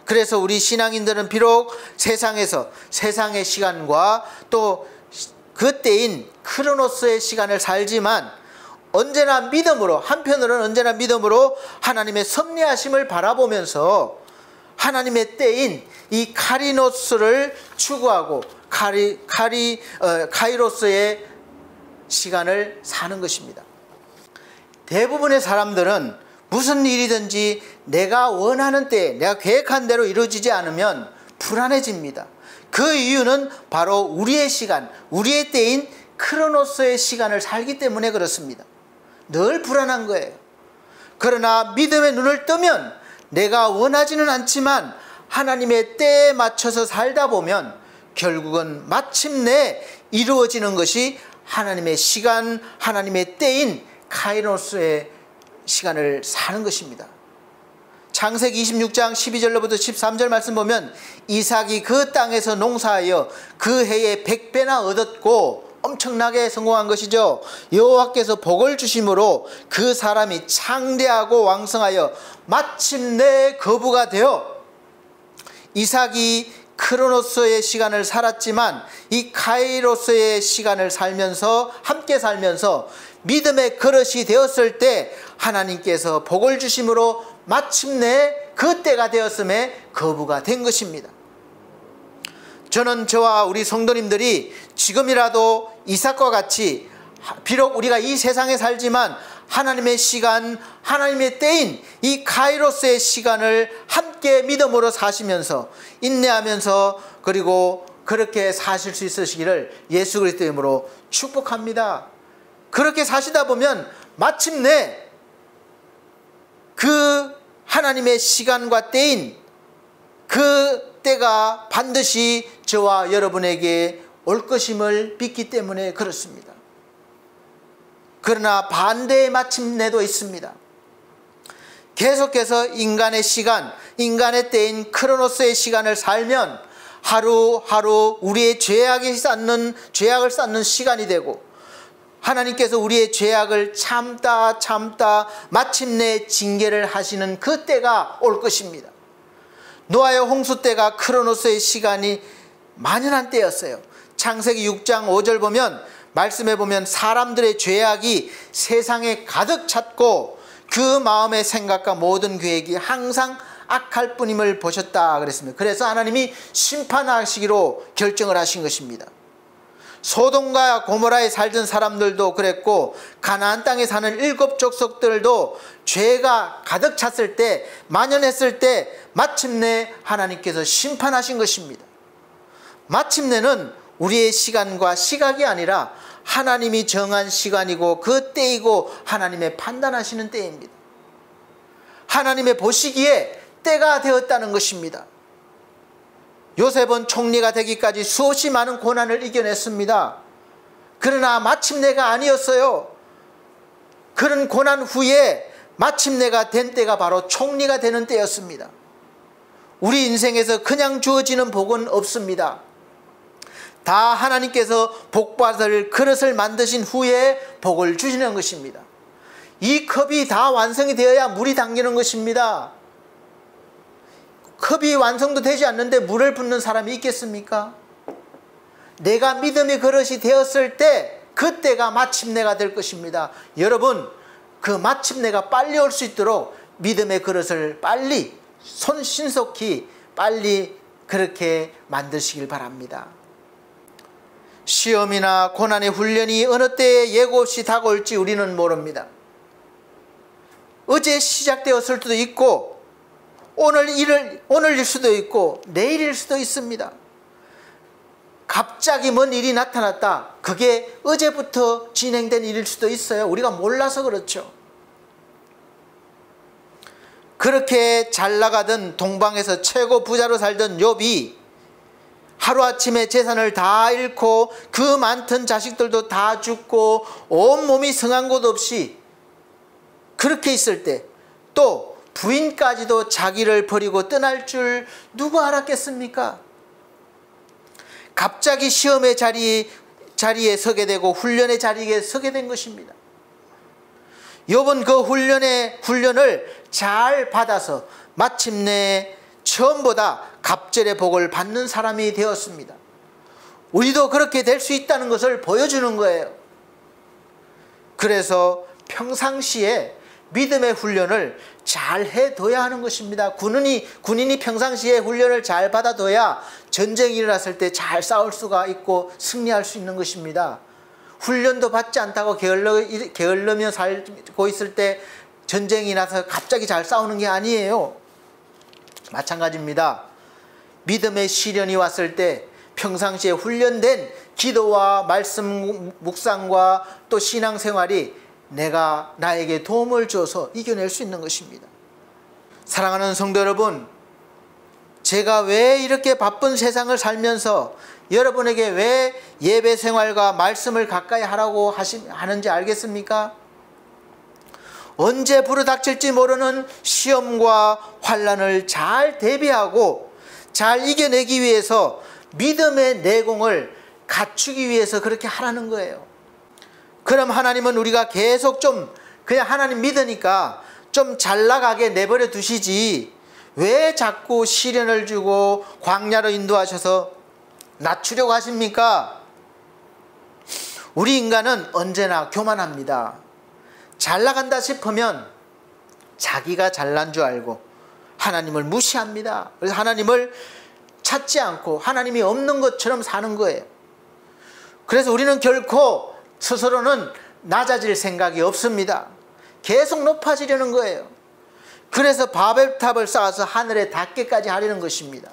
그래서 우리 신앙인들은 비록 세상에서 세상의 시간과 또 그때인 크로노스의 시간을 살지만 언제나 믿음으로, 한편으로는 언제나 믿음으로 하나님의 섭리하심을 바라보면서 하나님의 때인 이 카리노스를 추구하고 카이로스의 시간을 사는 것입니다. 대부분의 사람들은 무슨 일이든지 내가 원하는 때에 내가 계획한 대로 이루어지지 않으면 불안해집니다. 그 이유는 바로 우리의 시간, 우리의 때인 크로노스의 시간을 살기 때문에 그렇습니다. 늘 불안한 거예요. 그러나 믿음의 눈을 뜨면 내가 원하지는 않지만 하나님의 때에 맞춰서 살다 보면 결국은 마침내 이루어지는 것이 하나님의 시간, 하나님의 때인 카이로스의 시간을 사는 것입니다. 창세기 26장 12절로부터 13절 말씀 보면 이삭이 그 땅에서 농사하여 그 해에 100배나 얻었고 엄청나게 성공한 것이죠. 여호와께서 복을 주심으로 그 사람이 창대하고 왕성하여 마침내 거부가 되어 이삭이 크로노스의 시간을 살았지만 이 카이로스의 시간을 살면서 함께 살면서 믿음의 그릇이 되었을 때 하나님께서 복을 주심으로 마침내 그 때가 되었음에 거부가 된 것입니다. 저는 저와 우리 성도님들이 지금이라도 이삭과 같이 비록 우리가 이 세상에 살지만 하나님의 시간, 하나님의 때인 이 카이로스의 시간을 함께 믿음으로 사시면서 인내하면서 그리고 그렇게 사실 수 있으시기를 예수 그리스도의 이름으로 축복합니다. 그렇게 사시다 보면 마침내 그 하나님의 시간과 때인 그 때가 반드시 저와 여러분에게 올 것임을 믿기 때문에 그렇습니다. 그러나 반대의 마침내도 있습니다. 계속해서 인간의 시간, 인간의 때인 크로노스의 시간을 살면 하루하루 우리의 죄악을 쌓는 시간이 되고 하나님께서 우리의 죄악을 참다 마침내 징계를 하시는 그 때가 올 것입니다. 노아의 홍수 때가 크로노스의 시간이 만연한 때였어요. 창세기 6장 5절 보면 말씀해 보면 사람들의 죄악이 세상에 가득 찼고 그 마음의 생각과 모든 계획이 항상 악할 뿐임을 보셨다 그랬습니다. 그래서 하나님이 심판하시기로 결정을 하신 것입니다. 소돔과 고모라에 살던 사람들도 그랬고 가나안 땅에 사는 7 족속들도 죄가 가득 찼을 때 만연했을 때 마침내 하나님께서 심판하신 것입니다. 마침내는 우리의 시간과 시각이 아니라 하나님이 정한 시간이고 그 때이고 하나님의 판단하시는 때입니다. 하나님의 보시기에 때가 되었다는 것입니다. 요셉은 총리가 되기까지 수없이 많은 고난을 이겨냈습니다. 그러나 마침내가 아니었어요. 그런 고난 후에 마침내가 된 때가 바로 총리가 되는 때였습니다. 우리 인생에서 그냥 주어지는 복은 없습니다. 다 하나님께서 복받을 그릇을 만드신 후에 복을 주시는 것입니다. 이 컵이 다 완성이 되어야 물이 담기는 것입니다. 컵이 완성도 되지 않는데 물을 붓는 사람이 있겠습니까? 내가 믿음의 그릇이 되었을 때 그때가 마침내가 될 것입니다. 여러분, 그 마침내가 빨리 올 수 있도록 믿음의 그릇을 빨리 신속히 빨리 그렇게 만드시길 바랍니다. 시험이나 고난의 훈련이 어느 때에 예고 없이 다가올지 우리는 모릅니다. 어제 시작되었을 수도 있고 오늘일 수도 있고 내일일 수도 있습니다. 갑자기 뭔 일이 나타났다. 그게 어제부터 진행된 일일 수도 있어요. 우리가 몰라서 그렇죠. 그렇게 잘 나가던 동방에서 최고 부자로 살던 욥이 하루아침에 재산을 다 잃고 그 많던 자식들도 다 죽고 온몸이 성한 곳 없이 그렇게 있을 때 또 부인까지도 자기를 버리고 떠날 줄 누가 알았겠습니까? 갑자기 시험의 자리에 서게 되고 훈련의 자리에 서게 된 것입니다. 욥은 그 훈련을 잘 받아서 마침내 처음보다 갑절의 복을 받는 사람이 되었습니다. 우리도 그렇게 될 수 있다는 것을 보여주는 거예요. 그래서 평상시에 믿음의 훈련을 잘 해둬야 하는 것입니다. 군인이 평상시에 훈련을 잘 받아둬야 전쟁이 일어났을 때 잘 싸울 수가 있고 승리할 수 있는 것입니다. 훈련도 받지 않다고 게을르며 살고 있을 때 전쟁이 나서 갑자기 잘 싸우는 게 아니에요. 마찬가지입니다. 믿음의 시련이 왔을 때 평상시에 훈련된 기도와 말씀 묵상과 또 신앙생활이 나에게 도움을 줘서 이겨낼 수 있는 것입니다. 사랑하는 성도 여러분, 제가 왜 이렇게 바쁜 세상을 살면서 여러분에게 왜 예배 생활과 말씀을 가까이 하라고 하는지 알겠습니까? 언제 불어닥칠지 모르는 시험과 환난을 잘 대비하고 잘 이겨내기 위해서 믿음의 내공을 갖추기 위해서 그렇게 하라는 거예요. 그럼 하나님은 우리가 계속 좀 그냥 하나님 믿으니까 좀 잘 나가게 내버려 두시지 왜 자꾸 시련을 주고 광야로 인도하셔서 낮추려고 하십니까? 우리 인간은 언제나 교만합니다. 잘 나간다 싶으면 자기가 잘난 줄 알고 하나님을 무시합니다. 그래서 하나님을 찾지 않고 하나님이 없는 것처럼 사는 거예요. 그래서 우리는 결코 스스로는 낮아질 생각이 없습니다. 계속 높아지려는 거예요. 그래서 바벨탑을 쌓아서 하늘에 닿게까지 하려는 것입니다.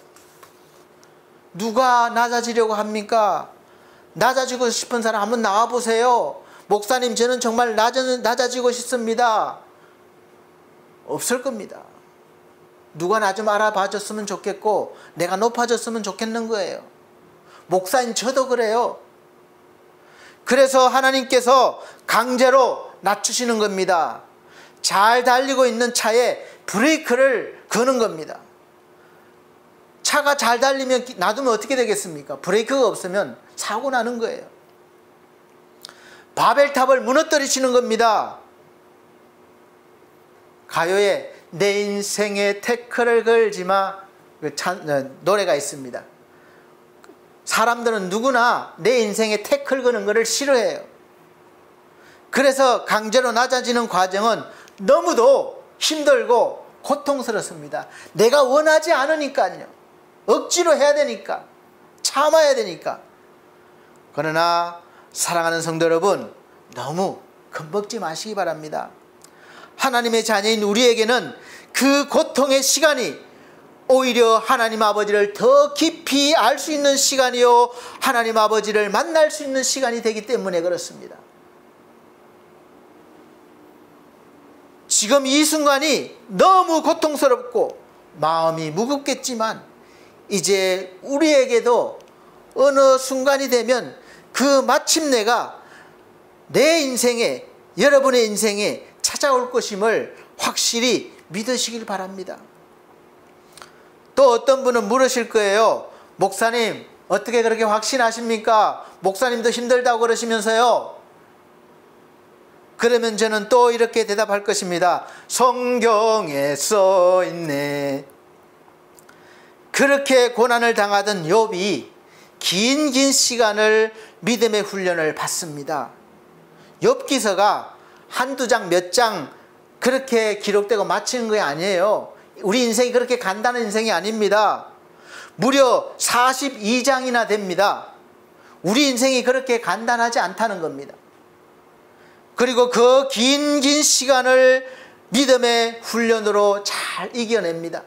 누가 낮아지려고 합니까? 낮아지고 싶은 사람 한번 나와보세요. 목사님, 저는 정말 낮아지고 싶습니다. 없을 겁니다. 누가 나 좀 알아봐줬으면 좋겠고 내가 높아졌으면 좋겠는 거예요. 목사님, 저도 그래요. 그래서 하나님께서 강제로 낮추시는 겁니다. 잘 달리고 있는 차에 브레이크를 거는 겁니다. 차가 잘 달리면 놔두면 어떻게 되겠습니까? 브레이크가 없으면 사고 나는 거예요. 바벨탑을 무너뜨리시는 겁니다. 가요에 내 인생에 태클을 걸지마 노래가 있습니다. 사람들은 누구나 내 인생에 태클 거는 것을 싫어해요. 그래서 강제로 낮아지는 과정은 너무도 힘들고 고통스럽습니다. 내가 원하지 않으니까요. 억지로 해야 되니까, 참아야 되니까. 그러나 사랑하는 성도 여러분, 너무 겁먹지 마시기 바랍니다. 하나님의 자녀인 우리에게는 그 고통의 시간이 오히려 하나님 아버지를 더 깊이 알 수 있는 시간이요, 하나님 아버지를 만날 수 있는 시간이 되기 때문에 그렇습니다. 지금 이 순간이 너무 고통스럽고 마음이 무겁겠지만 이제 우리에게도 어느 순간이 되면 그 마침내가 내 인생에, 여러분의 인생에 찾아올 것임을 확실히 믿으시길 바랍니다. 또 어떤 분은 물으실 거예요. 목사님, 어떻게 그렇게 확신하십니까? 목사님도 힘들다고 그러시면서요. 그러면 저는 또 이렇게 대답할 것입니다. 성경에 써 있네. 그렇게 고난을 당하던 욥이 긴 시간을 믿음의 훈련을 받습니다. 욥기서가 한두 장, 몇 장 그렇게 기록되고 마치는 게 아니에요. 우리 인생이 그렇게 간단한 인생이 아닙니다. 무려 42장이나 됩니다. 우리 인생이 그렇게 간단하지 않다는 겁니다. 그리고 그 긴 시간을 믿음의 훈련으로 잘 이겨냅니다.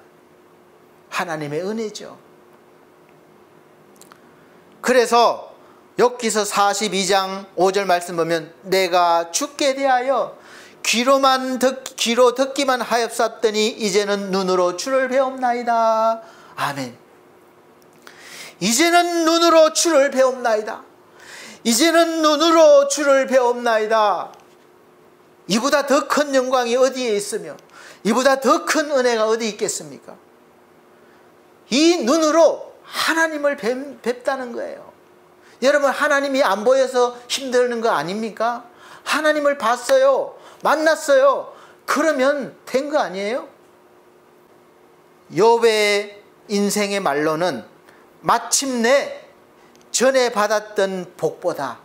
하나님의 은혜죠. 그래서 욥기서 42장 5절 말씀 보면 내가 주께 대하여 귀로 듣기만 하였었더니 이제는 눈으로 주를 배움나이다. 아멘. 이제는 눈으로 주를 배움나이다. 이제는 눈으로 주를 배움나이다. 이보다 더 큰 영광이 어디에 있으며 이보다 더 큰 은혜가 어디 있겠습니까? 이 눈으로 하나님을 뵙다는 거예요. 여러분, 하나님이 안 보여서 힘드는 거 아닙니까? 하나님을 봤어요. 만났어요. 그러면 된 거 아니에요? 욥의 인생의 말로는 마침내 전에 받았던 복보다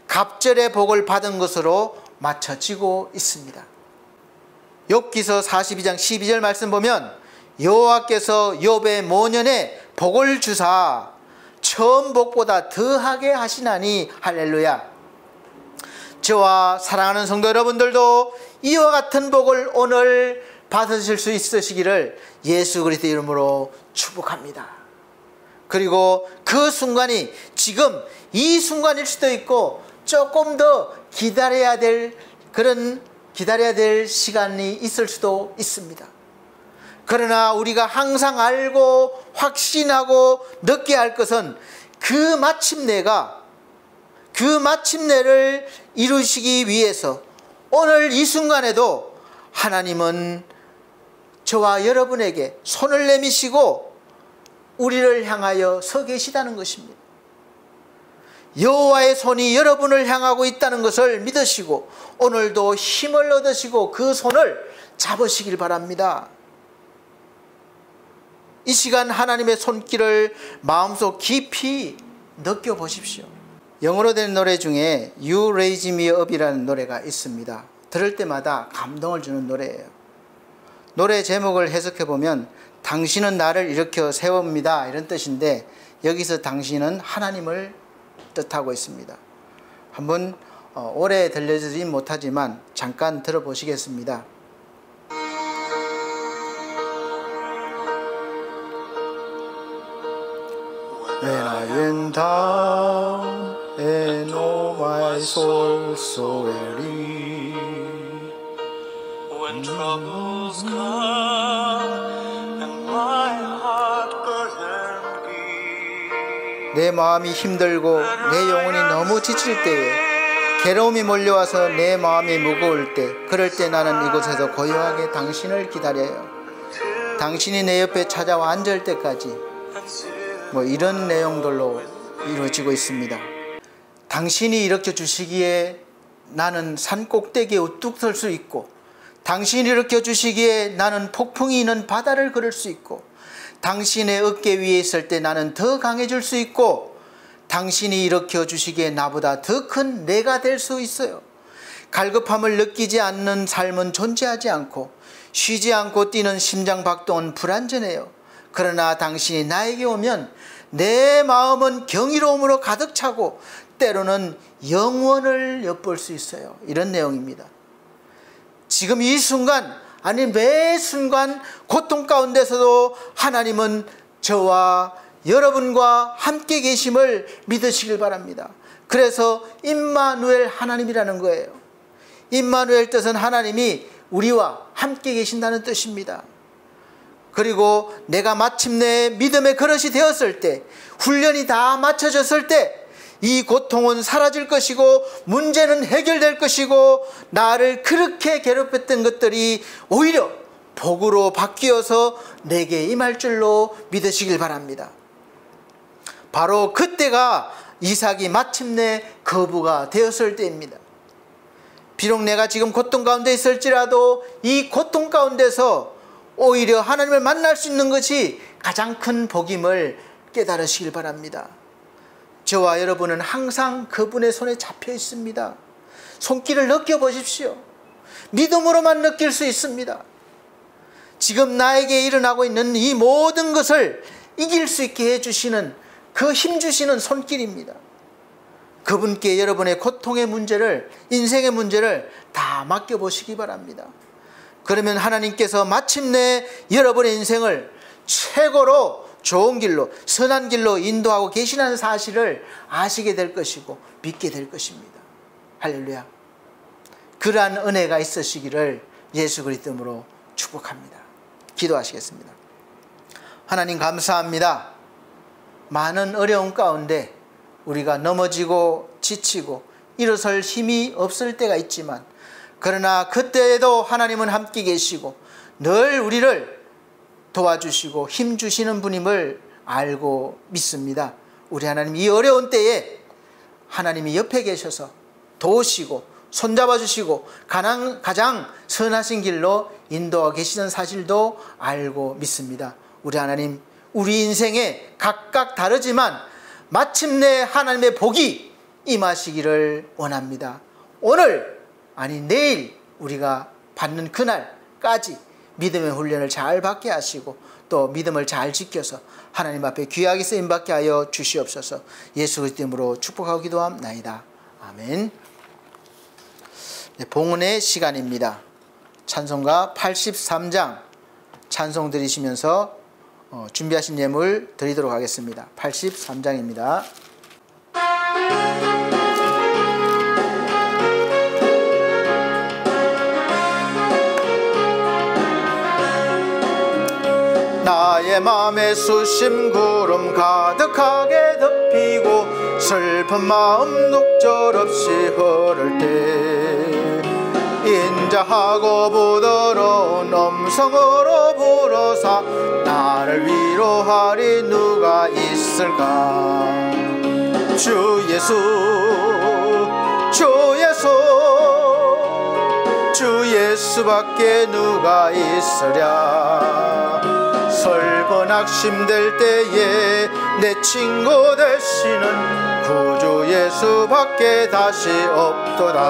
갑절의 복을 받은 것으로 맞춰지고 있습니다. 욥기서 42장 12절 말씀 보면 여호와께서 욥의 모년에 복을 주사 처음 복보다 더하게 하시나니 할렐루야. 저와 사랑하는 성도 여러분들도 이와 같은 복을 오늘 받으실 수 있으시기를 예수 그리스도의 이름으로 축복합니다. 그리고 그 순간이 지금 이 순간일 수도 있고 조금 더 기다려야 될 시간이 있을 수도 있습니다. 그러나 우리가 항상 알고 확신하고 늦게 할 것은 그 마침내를 이루시기 위해서 오늘 이 순간에도 하나님은 저와 여러분에게 손을 내미시고 우리를 향하여 서 계시다는 것입니다. 여호와의 손이 여러분을 향하고 있다는 것을 믿으시고 오늘도 힘을 얻으시고 그 손을 잡으시길 바랍니다. 이 시간 하나님의 손길을 마음속 깊이 느껴보십시오. 영어로 된 노래 중에 You Raise Me Up이라는 노래가 있습니다. 들을 때마다 감동을 주는 노래예요. 노래 제목을 해석해보면 당신은 나를 일으켜 세웁니다 이런 뜻인데, 여기서 당신은 하나님을 뜻하고 있습니다. 한번 오래 들려드리진 못하지만 잠깐 들어보시겠습니다. When I am down and oh my soul so weary, when troubles come and my heart burden be, 내 마음이 힘들고 내 영혼이 너무 지칠 때에, 괴로움이 몰려와서 내 마음이 무거울 때, 그럴 때 나는 이곳에서 고요하게 당신을 기다려요. 당신이 내 옆에 찾아와 앉을 때까지, 이런 내용들로 이루어지고 있습니다. 당신이 일으켜 주시기에 나는 산 꼭대기에 우뚝 설 수 있고, 당신이 일으켜 주시기에 나는 폭풍이 있는 바다를 걸을 수 있고, 당신의 어깨 위에 있을 때 나는 더 강해질 수 있고, 당신이 일으켜 주시기에 나보다 더 큰 내가 될 수 있어요. 갈급함을 느끼지 않는 삶은 존재하지 않고, 쉬지 않고 뛰는 심장 박동은 불완전해요. 그러나 당신이 나에게 오면 내 마음은 경이로움으로 가득 차고 때로는 영원을 엿볼 수 있어요. 이런 내용입니다. 지금 이 순간, 아니 매 순간 고통 가운데서도 하나님은 저와 여러분과 함께 계심을 믿으시길 바랍니다. 그래서 임마누엘 하나님이라는 거예요. 임마누엘 뜻은 하나님이 우리와 함께 계신다는 뜻입니다. 그리고 내가 마침내 믿음의 그릇이 되었을 때, 훈련이 다 맞춰졌을 때 이 고통은 사라질 것이고 문제는 해결될 것이고, 나를 그렇게 괴롭혔던 것들이 오히려 복으로 바뀌어서 내게 임할 줄로 믿으시길 바랍니다. 바로 그때가 이삭이 마침내 거부가 되었을 때입니다. 비록 내가 지금 고통 가운데 있을지라도 이 고통 가운데서 오히려 하나님을 만날 수 있는 것이 가장 큰 복임을 깨달으시길 바랍니다. 저와 여러분은 항상 그분의 손에 잡혀 있습니다. 손길을 느껴보십시오. 믿음으로만 느낄 수 있습니다. 지금 나에게 일어나고 있는 이 모든 것을 이길 수 있게 해주시는, 그 힘주시는 손길입니다. 그분께 여러분의 고통의 문제를, 인생의 문제를 다 맡겨보시기 바랍니다. 그러면 하나님께서 마침내 여러분의 인생을 최고로 좋은 길로, 선한 길로 인도하고 계시는 사실을 아시게 될 것이고 믿게 될 것입니다. 할렐루야. 그러한 은혜가 있으시기를 예수 그리스도 이름으로 축복합니다. 기도하시겠습니다. 하나님 감사합니다. 많은 어려움 가운데 우리가 넘어지고 지치고 일어설 힘이 없을 때가 있지만, 그러나 그때에도 하나님은 함께 계시고 늘 우리를 도와주시고 힘주시는 분임을 알고 믿습니다. 우리 하나님, 이 어려운 때에 하나님이 옆에 계셔서 도우시고 손잡아 주시고 가장 선하신 길로 인도하고 계시는 사실도 알고 믿습니다. 우리 하나님, 우리 인생에 각각 다르지만 마침내 하나님의 복이 임하시기를 원합니다. 오늘, 아니 내일 우리가 받는 그날까지 믿음의 훈련을 잘 받게 하시고 또 믿음을 잘 지켜서 하나님 앞에 귀하게 쓰임받게 하여 주시옵소서. 예수 그리스도 이름으로 축복하고 기도합나이다. 아멘. 네, 봉헌의 시간입니다. 찬송가 83장 찬송 드리시면서 준비하신 예물 드리도록 하겠습니다. 83장입니다. 나의 맘에 수심 구름 가득하게 덮이고 슬픈 마음 녹절없이 흐를 때 인자하고 부드러운 음성으로 불어사 나를 위로하리 누가 있을까. 주 예수 주 예수 주 예수밖에 누가 있으랴. 슬픈 낙심될 때에 내 친구 되시는 구주 예수밖에 다시 없도다.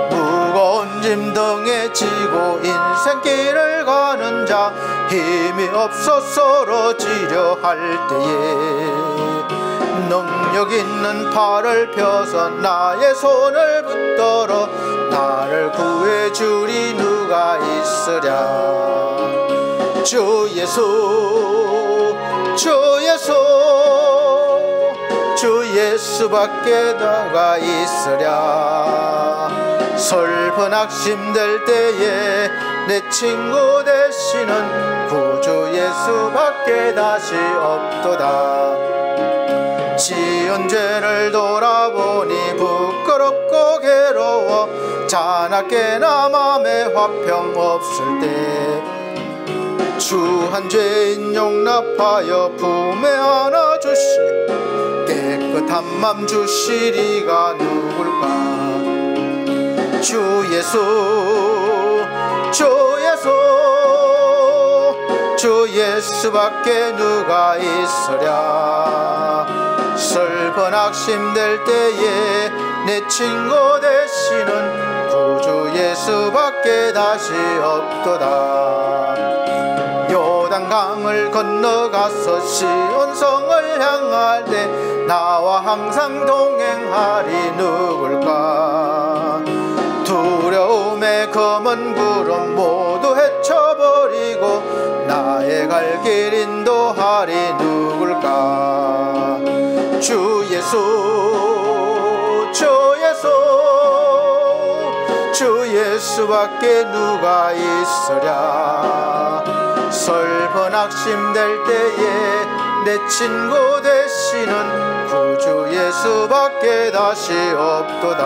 무거운 짐 등에 지고 인생길을 가는 자, 힘이 없어 쓰러지려 할 때에 능력 있는 팔을 펴서 나의 손을 붙들어 나를 구해주리 누가 있으랴. 주 예수 주 예수 주 예수밖에 누가 있으랴. 슬픈 낙심될 때에 내 친구 되시는 구주 예수밖에 다시 없도다. 지은 죄를 돌아보니 부끄럽고 괴로워 자나깨나 맘에 화평 없을 때 주 한 죄인 용납하여 품에 안아주시 깨끗한 맘 주시리가 누굴까. 주 예수 주 예수 주 예수밖에 누가 있으랴. 슬픈 낙심될 때에 내 친구 되시는 구주 예수밖에 다시 없도다. 요단강을 건너가서 시온성을 향할 때 나와 항상 동행하리 누굴까. 두려움의 검은 구름 모두 헤쳐버리고 나의 갈 길 인도하리 누굴까. 주 예수 주 예수 주 예수밖에 누가 있으랴. 슬픈 낙심될 때에 내 친구 되시는 구주 예수밖에 다시 없도다.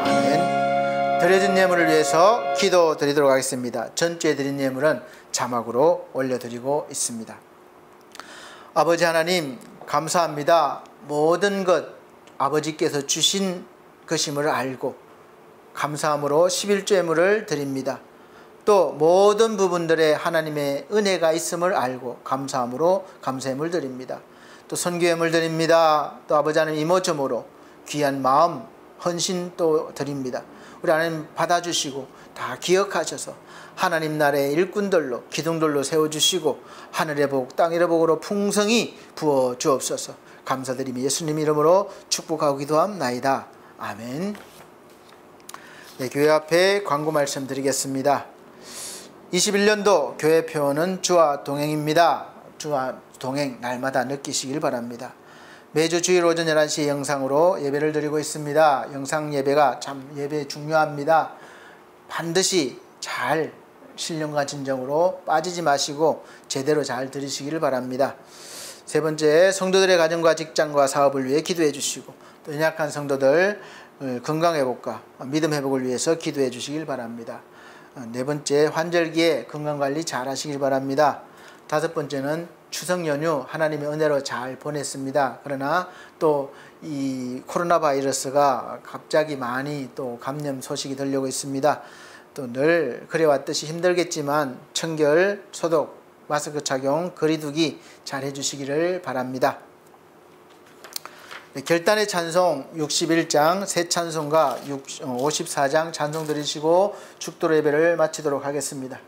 아멘. 드려진 예물을 위해서 기도 드리도록 하겠습니다. 전주에 드린 예물은 자막으로 올려드리고 있습니다. 아버지 하나님 감사합니다. 모든 것 아버지께서 주신 것임을 알고 감사함으로 11조 예물을 드립니다. 또 모든 부분들에 하나님의 은혜가 있음을 알고 감사함으로 감사예물 드립니다. 또 선교예물 드립니다. 또 아버지 하나님 이모저모로 귀한 마음 헌신 또 드립니다. 우리 하나님 받아주시고 다 기억하셔서 하나님 나라의 일꾼들로 기둥들로 세워주시고 하늘의 복 땅의 복으로 풍성히 부어 주옵소서. 감사드리며 예수님 이름으로 축복하고 기도함나이다. 아멘. 네, 교회 앞에 광고 말씀 드리겠습니다. 21년도 교회 표어는 주와 동행입니다. 주와 동행 날마다 느끼시길 바랍니다. 매주 주일 오전 11시 영상으로 예배를 드리고 있습니다. 영상 예배가 참 예배 중요합니다. 반드시 잘 신령과 진정으로 빠지지 마시고 제대로 잘 들으시기를 바랍니다. 세 번째, 성도들의 가정과 직장과 사업을 위해 기도해 주시고 또 연약한 성도들 건강회복과 믿음 회복을 위해서 기도해 주시길 바랍니다. 네 번째, 환절기에 건강관리 잘 하시길 바랍니다. 다섯 번째는 추석 연휴 하나님의 은혜로 잘 보냈습니다. 그러나 또 이 코로나 바이러스가 갑자기 많이 또 감염 소식이 들려오고 있습니다. 또 늘 그래왔듯이 힘들겠지만 청결, 소독, 마스크 착용, 거리두기 잘 해주시기를 바랍니다. 네, 결단의 찬송 61장 새 찬송가 54장 찬송 드리시고 축도로 예배를 마치도록 하겠습니다.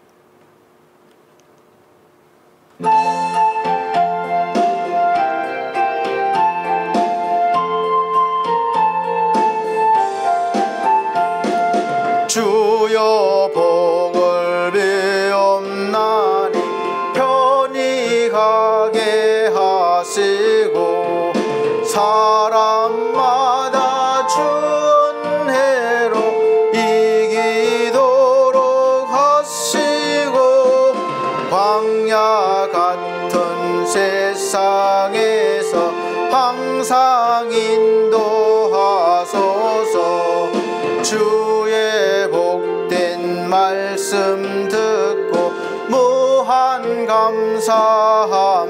주여 복을 비옵나니 편히 가게 하시고 사람마다 주은 해로 이기도록 하시고 광야 같은 세상에서 항상 인도하소서. 주의 복된 말씀 듣고 무한 감사합니다.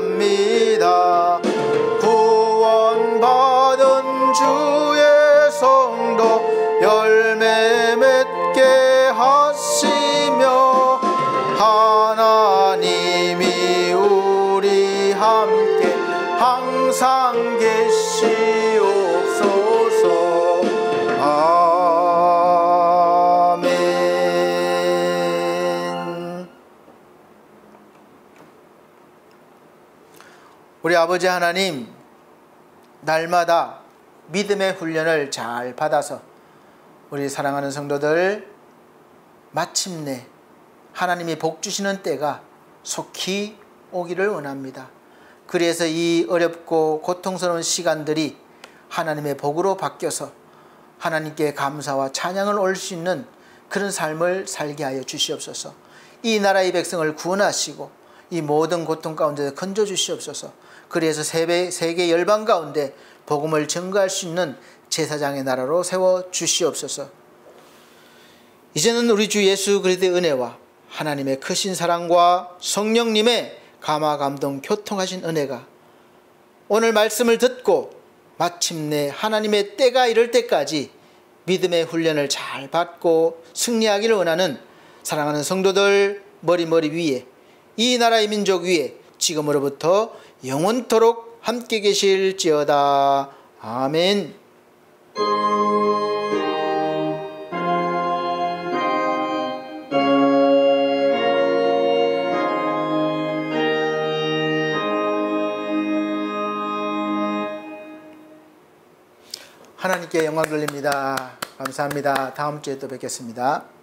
우리 아버지 하나님, 날마다 믿음의 훈련을 잘 받아서 우리 사랑하는 성도들 마침내 하나님이 복 주시는 때가 속히 오기를 원합니다. 그래서 이 어렵고 고통스러운 시간들이 하나님의 복으로 바뀌어서 하나님께 감사와 찬양을 올 수 있는 그런 삶을 살게 하여 주시옵소서. 이 나라의 백성을 구원하시고 이 모든 고통 가운데 건져 주시옵소서. 그래서 세계 열방 가운데 복음을 증거할 수 있는 제사장의 나라로 세워 주시옵소서. 이제는 우리 주 예수 그리스도의 은혜와 하나님의 크신 사랑과 성령님의 감화 감동 교통하신 은혜가 오늘 말씀을 듣고 마침내 하나님의 때가 이를 때까지 믿음의 훈련을 잘 받고 승리하기를 원하는 사랑하는 성도들 머리 위에, 이 나라의 민족 위에 지금으로부터 영원토록 함께 계실지어다. 아멘. 하나님께 영광 돌립니다. 감사합니다. 다음 주에 또 뵙겠습니다.